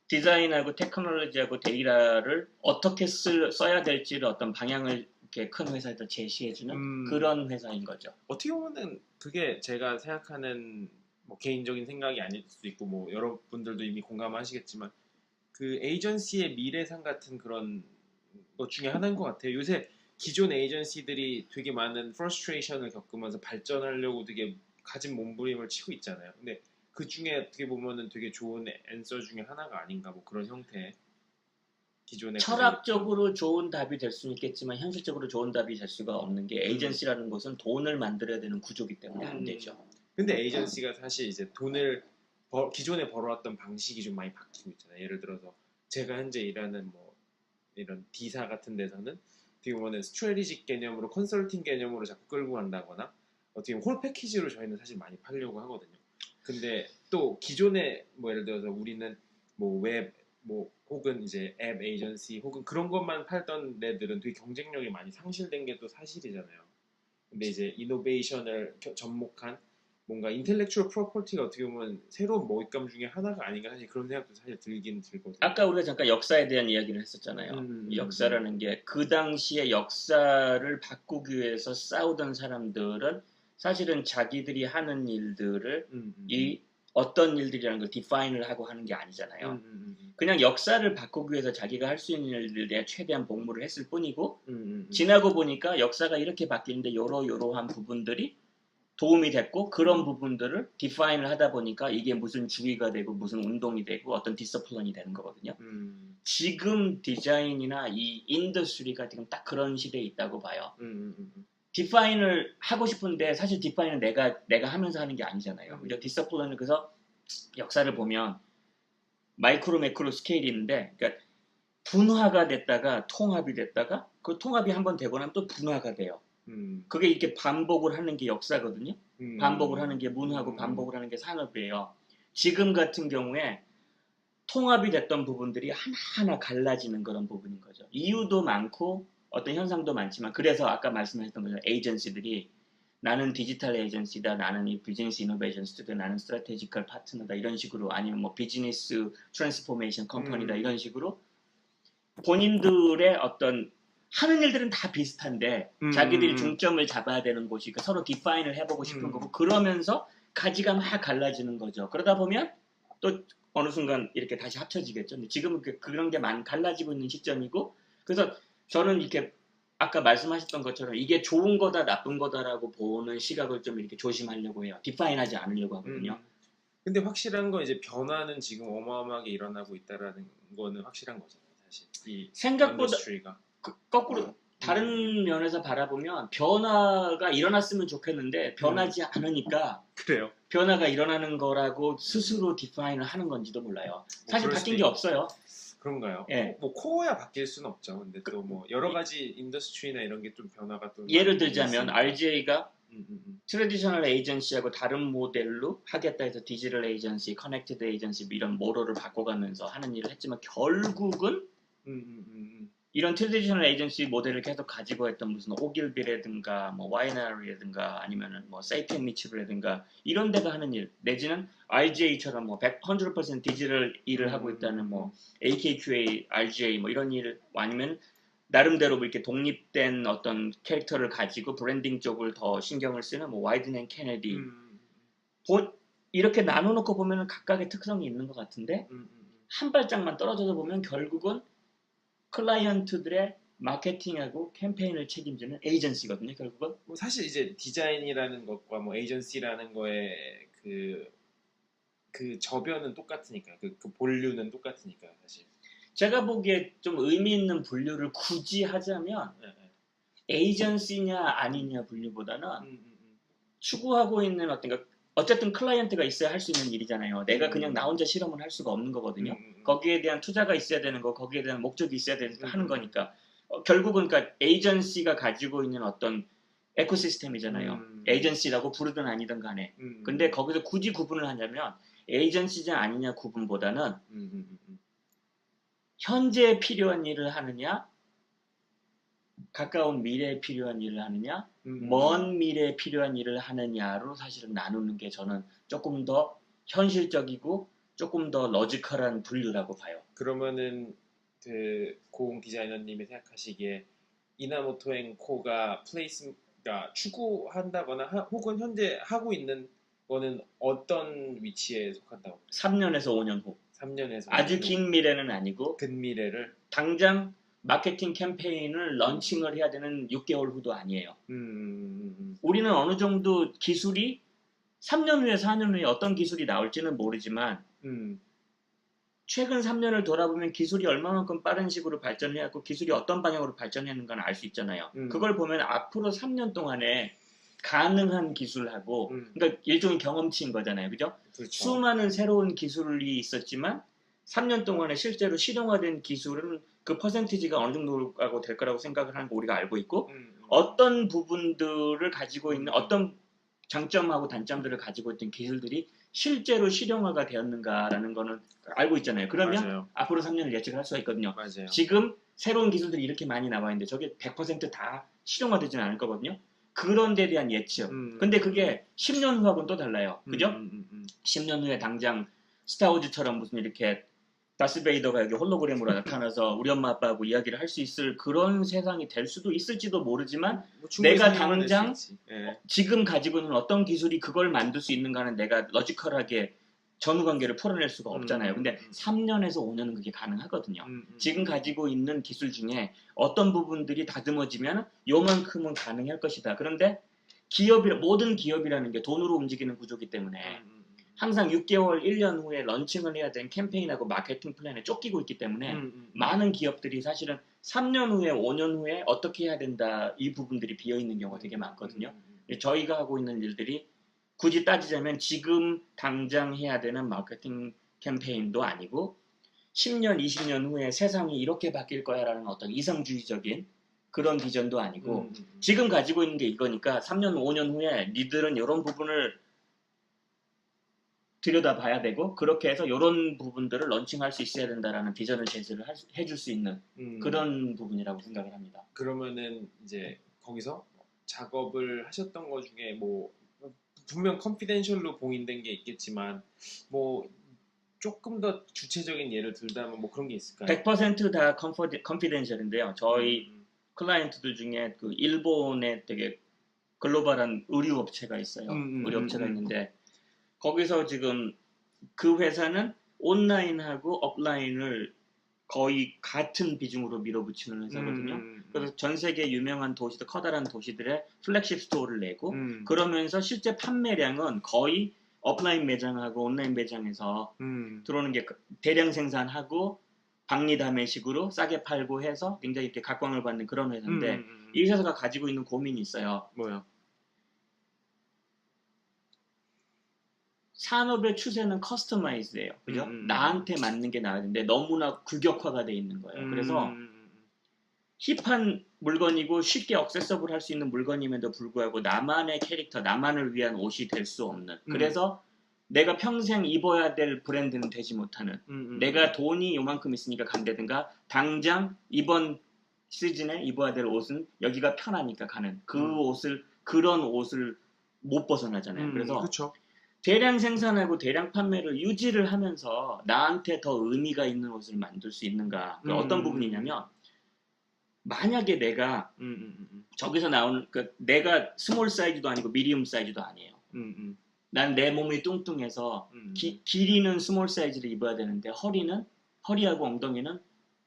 디자인하고 테크놀로지하고 데이터를 어떻게 써야 될지를 어떤 방향을 이렇게 큰 회사에다 제시해주는 그런 회사인 거죠. 어떻게 보면은 그게 제가 생각하는 뭐 개인적인 생각이 아닐 수도 있고 뭐 여러분들도 이미 공감하시겠지만 그 에이전시의 미래상 같은 그런 것 중에 하나인 것 같아요. 요새 기존 에이전시들이 되게 많은 프러스트레이션을 겪으면서 발전하려고 되게 가진 몸부림을 치고 있잖아요. 근데 그 중에 어떻게 보면은 되게 좋은 앤서 중에 하나가 아닌가 뭐 그런 형태. 기존의 철학적으로 좋은 답이 될 수는 있겠지만 현실적으로 좋은 답이 될 수가 없는 게 에이전시라는 것은 돈을 만들어야 되는 구조이기 때문에 안 되죠. 근데 에이전시가 사실 이제 돈을 기존에 벌어왔던 방식이 좀 많이 바뀌고 있잖아요. 예를 들어서 제가 현재 일하는 뭐 이런 D사 같은 데서는 어떻게 보면 스트래티직 개념으로 컨설팅 개념으로 자꾸 끌고 간다거나 어떻게 보면 홀 패키지로 저희는 사실 많이 팔려고 하거든요. 근데 또 기존에 뭐 예를 들어서 우리는 뭐 웹 뭐 혹은 이제 앱 에이전시 혹은 그런 것만 팔던 데들은 되게 경쟁력이 많이 상실된 게 또 사실이잖아요. 근데 이제 이노베이션을 접목한 뭔가 인텔렉추얼 프로퍼티가 어떻게 보면 새로운 먹잇감 중에 하나가 아닌가 사실 그런 생각도 사실 들긴 들거든요. 아까 우리가 잠깐 역사에 대한 이야기를 했었잖아요. 역사라는 게 그 당시의 역사를 바꾸기 위해서 싸우던 사람들은 사실은 자기들이 하는 일들을 이 어떤 일들이라는 걸 디파인을 하고 하는 게 아니잖아요. 그냥 역사를 바꾸기 위해서 자기가 할 수 있는 일들에 최대한 복무를 했을 뿐이고 지나고 보니까 역사가 이렇게 바뀌는데 요러요러한 부분들이 도움이 됐고 그런 부분들을 디파인을 하다 보니까 이게 무슨 주의가 되고 무슨 운동이 되고 어떤 디서플런이 되는 거거든요. 지금 디자인이나 이 인더스트리가 지금 딱 그런 시대에 있다고 봐요. 디파인을 하고 싶은데 사실 디파인은 내가 하면서 하는 게 아니잖아요. 디서플런은 그래서 역사를 보면 마이크로 매크로 스케일이 있는데 그러니까 분화가 됐다가 통합이 됐다가 그 통합이 한번 되고 나면 또 분화가 돼요. 그게 이렇게 반복을 하는 게 역사거든요. 반복을 하는 게 문화고 반복을 하는 게 산업이에요. 지금 같은 경우에 통합이 됐던 부분들이 하나하나 갈라지는 그런 부분인 거죠. 이유도 많고 어떤 현상도 많지만 그래서 아까 말씀하셨던 것처럼 에이전시들이 나는 디지털 에이전시다, 나는 이 비즈니스 이노베이션 스튜디오, 나는 스트래테지컬 파트너다 이런 식으로 아니면 뭐 비즈니스 트랜스포메이션 컴퍼니다 이런 식으로 본인들의 어떤 하는 일들은 다 비슷한데 자기들이 중점을 잡아야 되는 곳이 서로 디파인을 해보고 싶은 거고 그러면서 가지가 막 갈라지는 거죠. 그러다 보면 또 어느 순간 이렇게 다시 합쳐지겠죠. 근데 지금은 그런 게 많이 갈라지고 있는 시점이고 그래서 저는 이렇게 아까 말씀하셨던 것처럼 이게 좋은 거다 나쁜 거다라고 보는 시각을 좀 이렇게 조심하려고 해요. 디파인하지 않으려고 하거든요. 근데 확실한 건 이제 변화는 지금 어마어마하게 일어나고 있다라는 거는 확실한 거잖아요. 사실 이 생각보다 거꾸로 다른 면에서 바라보면 변화가 일어났으면 좋겠는데 변하지 않으니까 그래요. 변화가 일어나는 거라고 스스로 디파인을 하는 건지도 몰라요. 사실 바뀐 게 없어요. 그런가요? 예. 뭐 코어야 바뀔 수는 없죠. 근데 또 뭐 여러 가지 인더스트리나 이런 게 좀 변화가 또 예를 들자면 RGA가 트래디셔널 에이전시하고 다른 모델로 하겠다 해서 디지털 에이전시, 커넥티드 에이전시 이런 모로를 바꿔가면서 하는 일을 했지만 결국은 이런 트래디셔널 에이전시 모델을 계속 가지고 했던 무슨 오길비라든가 뭐 와이너리라든가 아니면은 뭐 세이펜 미츠라든가 이런 데가 하는 일 내지는 RGA처럼 뭐 100% 디지털 일을 하고 있다는 뭐 AKQA, RGA 뭐 이런 일 아니면 나름대로 이렇게 독립된 어떤 캐릭터를 가지고 브랜딩 쪽을 더 신경을 쓰는 뭐 와이든 앤 케네디 이렇게 나눠놓고 보면 각각의 특성이 있는 것 같은데 한 발짝만 떨어져서 보면 결국은 클라이언트들의 마케팅하고 캠페인을 책임지는 에이전시거든요. 결국은 뭐 사실 이제 디자인이라는 것과 뭐 에이전시라는 거의 그 저변은 똑같으니까 그 본류는 똑같으니까 사실. 제가 보기에 좀 의미 있는 분류를 굳이 하자면 에이전시냐 아니냐 분류보다는 추구하고 있는 어쨌든 클라이언트가 있어야 할 수 있는 일이잖아요. 내가 그냥 나 혼자 실험을 할 수가 없는 거거든요. 거기에 대한 투자가 있어야 되는 거, 거기에 대한 목적이 있어야 되니까 하는 거니까 결국은 그러니까 에이전시가 가지고 있는 어떤 에코시스템이잖아요. 에이전시라고 부르든 아니든 간에. 근데 거기서 굳이 구분을 하냐면 에이전시냐 아니냐 구분보다는 현재에 필요한 일을 하느냐 가까운 미래에 필요한 일을 하느냐 먼 미래에 필요한 일을 하느냐로 사실은 나누는 게 저는 조금 더 현실적이고 조금 더 로지컬한 분류라고 봐요. 그러면은 그 고흥 디자이너님이 생각하시기에 이나모토 앤 코가 플레이스가 추구한다거나 혹은 현재 하고 있는 거는 어떤 위치에 속한다고? 3년에서 5년 후. 3년에서 아주 긴 미래는 아니고 근미래를 당장 마케팅 캠페인을 런칭을 해야 되는 6개월 후도 아니에요. 우리는 어느 정도 기술이 3년 후에 4년 후에 어떤 기술이 나올지는 모르지만 최근 3년을 돌아보면 기술이 얼마만큼 빠른 식으로 발전해왔고 기술이 어떤 방향으로 발전했는가는 알 수 있잖아요. 그걸 보면 앞으로 3년 동안에 가능한 기술하고 그러니까 일종의 경험치인 거잖아요. 그죠? 그렇죠. 수많은 새로운 기술이 있었지만 3년 동안에 실제로 실용화된 기술은 그 퍼센티지가 어느 정도라고 될 거라고 생각을 하는 거 우리가 알고 있고 어떤 부분들을 가지고 있는 어떤 장점하고 단점들을 가지고 있던 기술들이 실제로 실용화가 되었는가라는 거는 알고 있잖아요. 그러면 맞아요. 앞으로 3년을 예측을 할 수가 있거든요. 맞아요. 지금 새로운 기술들이 이렇게 많이 나와 있는데 저게 100% 다 실용화되지는 않을 거거든요. 그런 데 대한 예측. 근데 그게 10년 후하고는 또 달라요. 그죠? 10년 후에 당장 스타워즈처럼 무슨 이렇게 다스베이더가 여기 홀로그램으로 나타나서 우리 엄마 아빠하고 이야기를 할 수 있을 그런 세상이 될 수도 있을지도 모르지만 뭐 내가 당장 예. 지금 가지고 있는 어떤 기술이 그걸 만들 수 있는가는 내가 러지컬하게 전후관계를 풀어낼 수가 없잖아요. 근데 3년에서 5년은 그게 가능하거든요. 지금 가지고 있는 기술 중에 어떤 부분들이 다듬어지면 요만큼은 가능할 것이다. 그런데 모든 기업이라는 게 돈으로 움직이는 구조이기 때문에 항상 6개월, 1년 후에 런칭을 해야 되는 캠페인하고 마케팅 플랜에 쫓기고 있기 때문에 많은 기업들이 사실은 3년 후에, 5년 후에 어떻게 해야 된다 이 부분들이 비어있는 경우가 되게 많거든요. 저희가 하고 있는 일들이 굳이 따지자면 지금 당장 해야 되는 마케팅 캠페인도 아니고 10년, 20년 후에 세상이 이렇게 바뀔 거야라는 어떤 이상주의적인 그런 비전도 아니고 지금 가지고 있는 게 이거니까 3년, 5년 후에 니들은 이런 부분을 들여다봐야 되고 그렇게 해서 이런 부분들을 런칭할 수 있어야 된다라는 비전을 제시를 해줄 수 있는 그런 부분이라고 생각을 합니다. 그러면은 이제 거기서 작업을 하셨던 것 중에 뭐 분명 컨피덴셜로 봉인된 게 있겠지만 뭐 조금 더 구체적인 예를 들자면 뭐 그런 게 있을까요? 100%다 컨피덴셜인데요. 저희 클라이언트들 중에 그 일본에 되게 글로벌한 의류 업체가 있어요. 의류 업체가 있는데 거기서 지금 그 회사는 온라인하고 업라인을 거의 같은 비중으로 밀어붙이는 회사거든요. 그래서 전 세계 유명한 도시들, 커다란 도시들의 플래그십 스토어를 내고 그러면서 실제 판매량은 거의 업라인 매장하고 온라인 매장에서 들어오는 게 대량 생산하고 박리담회식으로 싸게 팔고 해서 굉장히 이렇게 각광을 받는 그런 회사인데 이 회사가 가지고 있는 고민이 있어요. 뭐요? 산업의 추세는 커스터마이즈예요. 그죠? 나한테 맞는 게 나와야 되는데 너무나 규격화가 돼 있는 거예요. 그래서 힙한 물건이고 쉽게 억세서블 할 수 있는 물건임에도 불구하고 나만의 캐릭터, 나만을 위한 옷이 될 수 없는 그래서 내가 평생 입어야 될 브랜드는 되지 못하는 내가 돈이 요만큼 있으니까 간다든가 당장 이번 시즌에 입어야 될 옷은 여기가 편하니까 가는 그런 옷을 못 벗어나잖아요. 그래서 그쵸. 대량 생산하고 대량 판매를 유지를 하면서 나한테 더 의미가 있는 옷을 만들 수 있는가? 어떤 부분이냐면 만약에 내가 저기서 나오는 내가 스몰 사이즈도 아니고 미디움 사이즈도 아니에요. 난 내 몸이 뚱뚱해서 길이는 스몰 사이즈를 입어야 되는데 허리하고 엉덩이는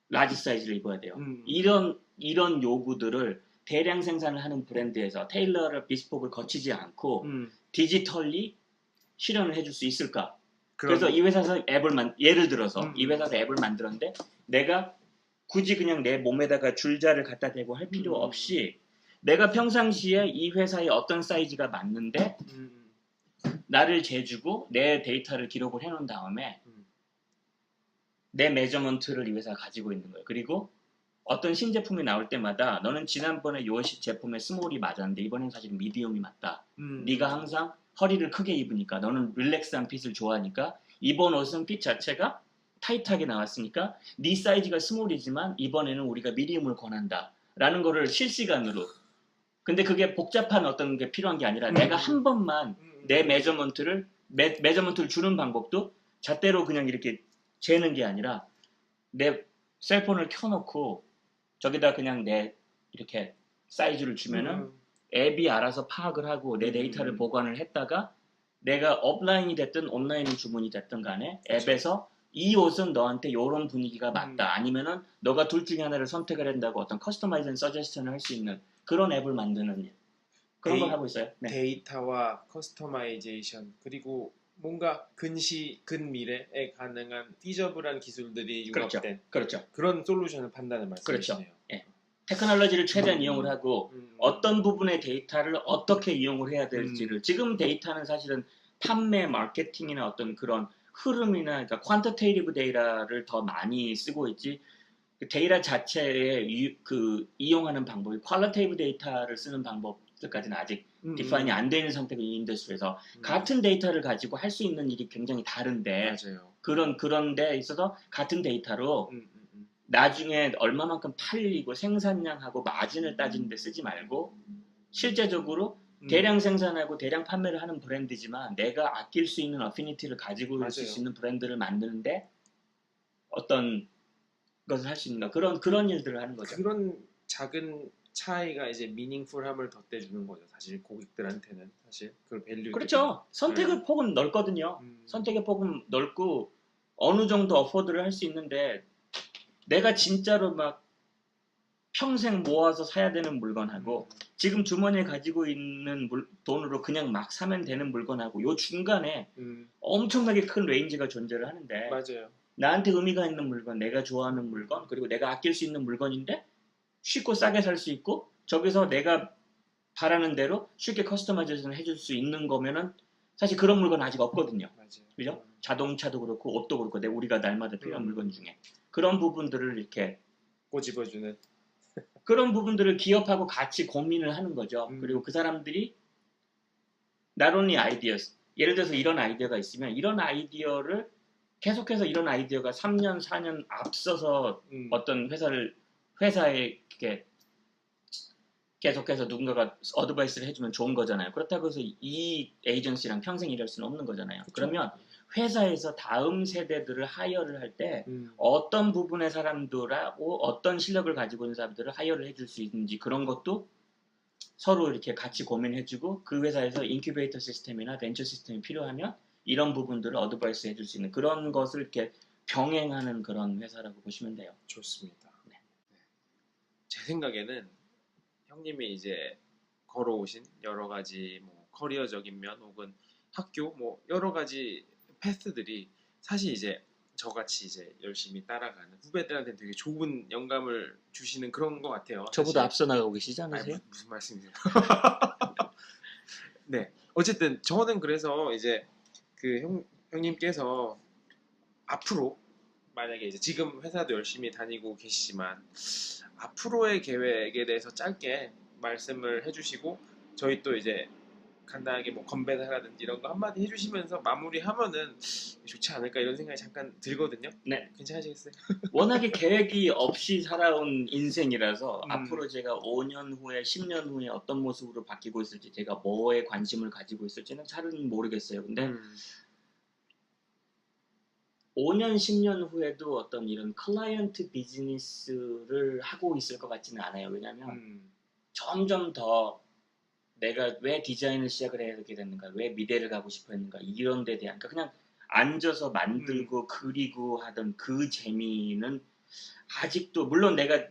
라지 사이즈를 입어야 돼요. 이런 요구들을 대량 생산을 하는 브랜드에서 테일러를 비스폭을 거치지 않고 디지털리 실현을 해줄 수 있을까? 그래서 이 회사에서 예를 들어서 이 회사에서 앱을 만들었는데 내가 굳이 그냥 내 몸에다가 줄자를 갖다 대고 할 필요 없이 내가 평상시에 이 회사의 어떤 사이즈가 맞는데 나를 재주고 내 데이터를 기록을 해놓은 다음에 내 메저먼트를 이 회사가 가지고 있는 거예요. 그리고 어떤 신제품이 나올 때마다 너는 지난번에 요 제품의 스몰이 맞았는데 이번엔 사실 미디움이 맞다. 네가 항상 허리를 크게 입으니까 너는 릴렉스한 핏을 좋아하니까 이번 옷은 핏 자체가 타이트하게 나왔으니까 네 사이즈가 스몰이지만 이번에는 우리가 미디움을 권한다 라는 거를 실시간으로 근데 그게 복잡한 어떤 게 필요한 게 아니라 내가 한 번만 내 메저먼트를 주는 방법도 잣대로 그냥 이렇게 재는 게 아니라 내 셀폰을 켜놓고 저기다 그냥 내 이렇게 사이즈를 주면은 앱이 알아서 파악을 하고 내 데이터를 보관을 했다가 내가 업라인이 됐든 온라인이 주문이 됐든 간에 앱에서 이 옷은 너한테 이런 분위기가 맞다 아니면은 너가 둘 중에 하나를 선택을 한다고 어떤 커스터마이즈한 서제스션을 할 수 있는 그런 앱을 만드는 일. 그런 걸 하고 있어요. 네. 데이터와 커스터마이제이션 그리고 뭔가 근미래에 가능한 피저블한 기술들이 융합된 그렇죠. 그런 솔루션을 판다는 말씀이시네요. 그렇죠. 예. 테크놀로지를 최대한 이용을 하고 어떤 부분의 데이터를 어떻게 이용을 해야 될지를 지금 데이터는 사실은 판매, 마케팅이나 어떤 그런 흐름이나 그러니까 퀀터테이티브 데이터를 더 많이 쓰고 있지 그 데이터 자체에 이용하는 방법이 퀄리테이브 데이터를 쓰는 방법들까지는 아직 디파인이 안 되는 상태고 이 인더스트리에서 같은 데이터를 가지고 할 수 있는 일이 굉장히 다른데 맞아요. 그런 데 있어서 같은 데이터로 나중에 얼마만큼 팔리고 생산량하고 마진을 따지는데 쓰지 말고 실제적으로 대량 생산하고 대량 판매를 하는 브랜드지만 내가 아낄 수 있는 어피니티를 가지고 있을 수 있는 브랜드를 만드는데 어떤 것을 할 수 있는가 그런 일들을 하는 거죠. 그런 작은 차이가 이제 미닝풀함을 덧대주는 거죠. 사실 고객들한테는 사실 그 밸류. 그렇죠. 선택의 폭은 넓거든요. 선택의 폭은 넓고 어느 정도 어포드를 할 수 있는데 내가 진짜로 막 평생 모아서 사야 되는 물건하고 지금 주머니에 가지고 있는 돈으로 그냥 막 사면 되는 물건하고 요 중간에 엄청나게 큰 레인지가 존재를 하는데 맞아요. 나한테 의미가 있는 물건, 내가 좋아하는 물건, 그리고 내가 아낄 수 있는 물건인데 쉽고 싸게 살 수 있고 저기서 내가 바라는 대로 쉽게 커스터마이제이션 해줄 수 있는 거면은 사실 그런 물건 아직 없거든요. 맞아요. 그죠? 자동차도 그렇고 옷도 그렇고 우리가 날마다 필요한 물건 중에 그런 부분들을 이렇게 꼬집어주는 그런 부분들을 기업하고 같이 고민을 하는 거죠. 그리고 그 사람들이 not only ideas 예를 들어서 이런 아이디어가 있으면 이런 아이디어를 계속해서 이런 아이디어가 3년, 4년 앞서서 어떤 회사에 이렇게 계속해서 누군가가 어드바이스를 해주면 좋은 거잖아요. 그렇다고 해서 이 에이전시랑 평생 일할 수는 없는 거잖아요. 그쵸? 그러면 회사에서 다음 세대들을 하이어를 할 때 어떤 부분의 사람들하고 어떤 실력을 가지고 있는 사람들을 하이어를 해줄 수 있는지 그런 것도 서로 이렇게 같이 고민해주고 그 회사에서 인큐베이터 시스템이나 벤처 시스템이 필요하면 이런 부분들을 어드바이스 해줄 수 있는 그런 것을 이렇게 병행하는 그런 회사라고 보시면 돼요. 좋습니다. 네. 제 생각에는 형님이 이제 걸어오신 여러 가지 뭐 커리어적인 면 혹은 학교 뭐 여러 가지 패스들이 사실 이제 저같이 이제 열심히 따라가는 후배들한테 되게 좋은 영감을 주시는 그런 것 같아요. 저보다 사실. 앞서 나가고 계시지 않으세요? 아니, 무슨 말씀이세요? 네, 어쨌든 저는 그래서 이제 그 형님께서 앞으로 만약에 이제 지금 회사도 열심히 다니고 계시지만 앞으로의 계획에 대해서 짧게 말씀을 해주시고 저희 또 이제 간단하게 뭐 건배사라든지 이런 거 한마디 해주시면서 마무리하면은 좋지 않을까 이런 생각이 잠깐 들거든요. 네. 괜찮으시겠어요? 워낙에 계획이 없이 살아온 인생이라서 앞으로 제가 5년 후에 10년 후에 어떤 모습으로 바뀌고 있을지 제가 뭐에 관심을 가지고 있을지는 잘은 모르겠어요. 근데 5년, 10년 후에도 어떤 이런 클라이언트 비즈니스를 하고 있을 것 같지는 않아요. 왜냐하면 점점 더 내가 왜 디자인을 시작을 해야 되게 됐는가, 왜 미대를 가고 싶어 했는가 이런 데 대한 그러니까 그냥 앉아서 만들고 그리고 하던 그 재미는 아직도 물론 내가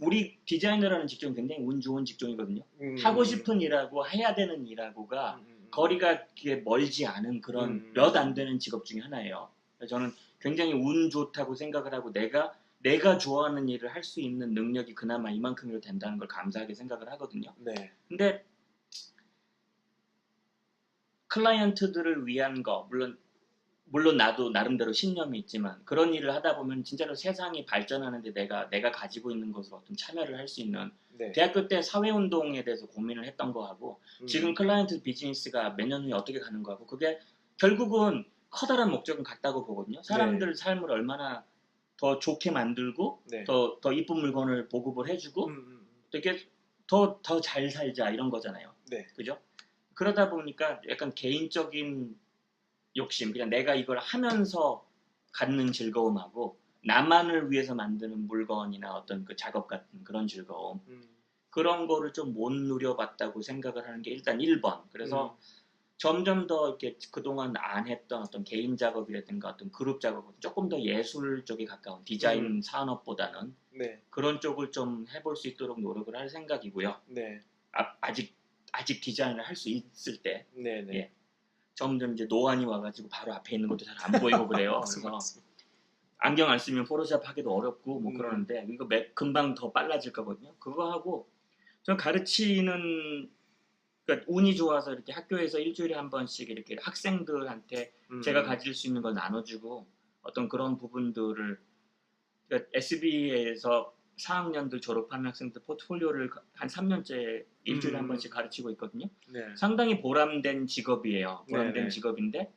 우리 디자이너라는 직종은 굉장히 운 좋은 직종이거든요. 하고 싶은 일하고 해야 되는 일하고가 거리가 멀지 않은 그런 몇 안 되는 직업 중에 하나예요. 그래서 저는 굉장히 운 좋다고 생각을 하고 내가 좋아하는 일을 할 수 있는 능력이 그나마 이만큼이라도 된다는 걸 감사하게 생각을 하거든요. 네. 근데 클라이언트들을 위한 거 물론 나도 나름대로 신념이 있지만 그런 일을 하다 보면 진짜로 세상이 발전하는데 내가 가지고 있는 것으로 어떤 참여를 할 수 있는 네. 대학교 때 사회운동에 대해서 고민을 했던 거하고 지금 클라이언트 비즈니스가 몇 년 후에 어떻게 가는 거하고 그게 결국은 커다란 목적은 같다고 보거든요. 사람들 네. 삶을 얼마나 더 좋게 만들고 네. 더 이쁜 물건을 보급을 해주고 되게 더 잘 살자 이런 거잖아요. 네. 그죠? 그러다 보니까 약간 개인적인 욕심, 그냥 내가 이걸 하면서 갖는 즐거움하고 나만을 위해서 만드는 물건이나 어떤 그 작업 같은 그런 즐거움 그런 거를 좀 못 누려봤다고 생각을 하는 게 일단 1번. 그래서 점점 더 이렇게 그동안 안 했던 어떤 개인 작업이라든가 어떤 그룹 작업은 조금 더 예술 쪽에 가까운 디자인 산업보다는 네. 그런 쪽을 좀 해볼 수 있도록 노력을 할 생각이고요. 네. 아직 아직 디자인을 할 수 있을 때 네네. 예. 점점 이제 노안이 와가지고 바로 앞에 있는 것도 잘 안 보이고 그래요. 그래서 안경 안 쓰면 포토샵 하기도 어렵고 뭐 그러는데 이거 금방 더 빨라질 거거든요. 그거 하고 전 가르치는 그러니까 운이 좋아서 이렇게 학교에서 일주일에 한 번씩 이렇게 학생들한테 제가 가질 수 있는 걸 나눠주고 어떤 그런 부분들을 그러니까 SB에서 4학년들 졸업하는 학생들 포트폴리오를 한 3년째 일주일에 한 번씩 가르치고 있거든요. 네. 상당히 보람된 직업이에요. 보람된 네네. 직업인데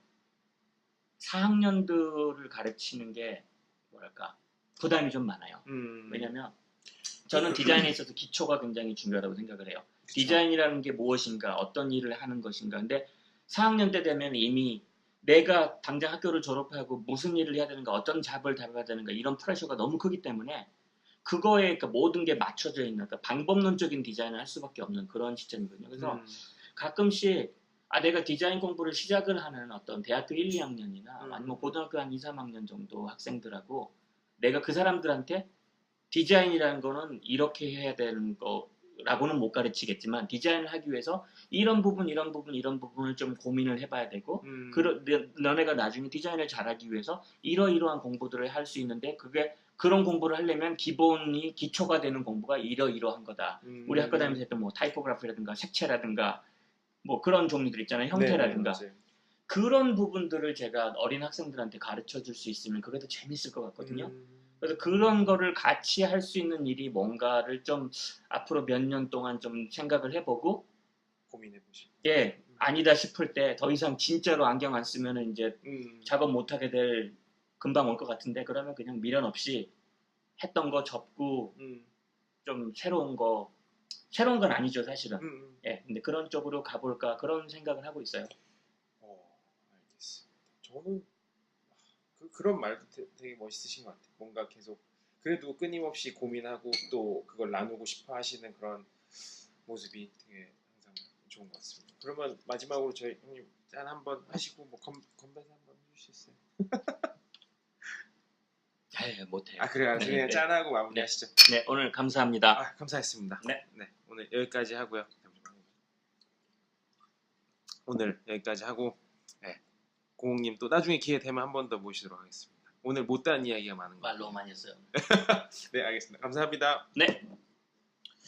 4학년들을 가르치는 게 뭐랄까 부담이 좀 많아요. 왜냐하면 저는 디자인에 있어서 기초가 굉장히 중요하다고 생각을 해요. 그쵸. 디자인이라는 게 무엇인가, 어떤 일을 하는 것인가. 근데 4학년 때 되면 이미 내가 당장 학교를 졸업하고 무슨 일을 해야 되는가, 어떤 잡을 다뤄야 되는가 이런 프레셔가 너무 크기 때문에 그거에 그러니까 모든 게 맞춰져 있는 그러니까 방법론적인 디자인을 할 수밖에 없는 그런 시점이거든요. 그래서 가끔씩 내가 디자인 공부를 시작을 하는 어떤 대학교 1, 2학년이나 아니면 고등학교 한 2, 3학년 정도 학생들하고 내가 그 사람들한테 디자인이라는 거는 이렇게 해야 되는 거라고는 못 가르치겠지만 디자인을 하기 위해서 이런 부분, 이런 부분, 이런 부분을 좀 고민을 해봐야 되고 너네가 나중에 디자인을 잘하기 위해서 이러이러한 공부들을 할 수 있는데 그게 그런 공부를 하려면 기본이 기초가 되는 공부가 이러이러한 거다. 우리 학교 다니면서 했던 뭐 타이포그래피라든가 색채라든가 뭐 그런 종류들 있잖아요. 형태라든가 네네, 그런 부분들을 제가 어린 학생들한테 가르쳐 줄 수 있으면 그게 더 재밌을 것 같거든요. 그래서 그런 거를 같이 할 수 있는 일이 뭔가를 좀 앞으로 몇 년 동안 좀 생각을 해보고 고민해보시고 예 아니다 싶을 때 더 이상 진짜로 안경 안 쓰면은 이제 작업 못하게 될 금방 올 것 같은데 그러면 그냥 미련 없이 했던 거 접고 좀 새로운 건 아니죠 사실은 예 근데 그런 쪽으로 가볼까 그런 생각을 하고 있어요. 알겠습니다. 저는 그런 말도 되게 멋있으신 것 같아요. 뭔가 계속 그래도 끊임없이 고민하고 또 그걸 나누고 싶어 하시는 그런 모습이 되게 항상 좋은 것 같습니다. 그러면 마지막으로 저희 형님 짠 한번 하시고 뭐 건배사 한번 해주실 수 있어요? 못해요. 그래요. 그냥 네, 짠하고 마무리하시죠. 네 오늘 감사합니다. 감사했습니다. 네. 오늘 여기까지 하고요. 오늘 여기까지 하고 공홍님 또 나중에 기회 되면 한 번 더 모시도록 하겠습니다. 오늘 못다한 이야기가 많은 것 말 너무 많이 했어요. 네, 알겠습니다. 감사합니다. 네.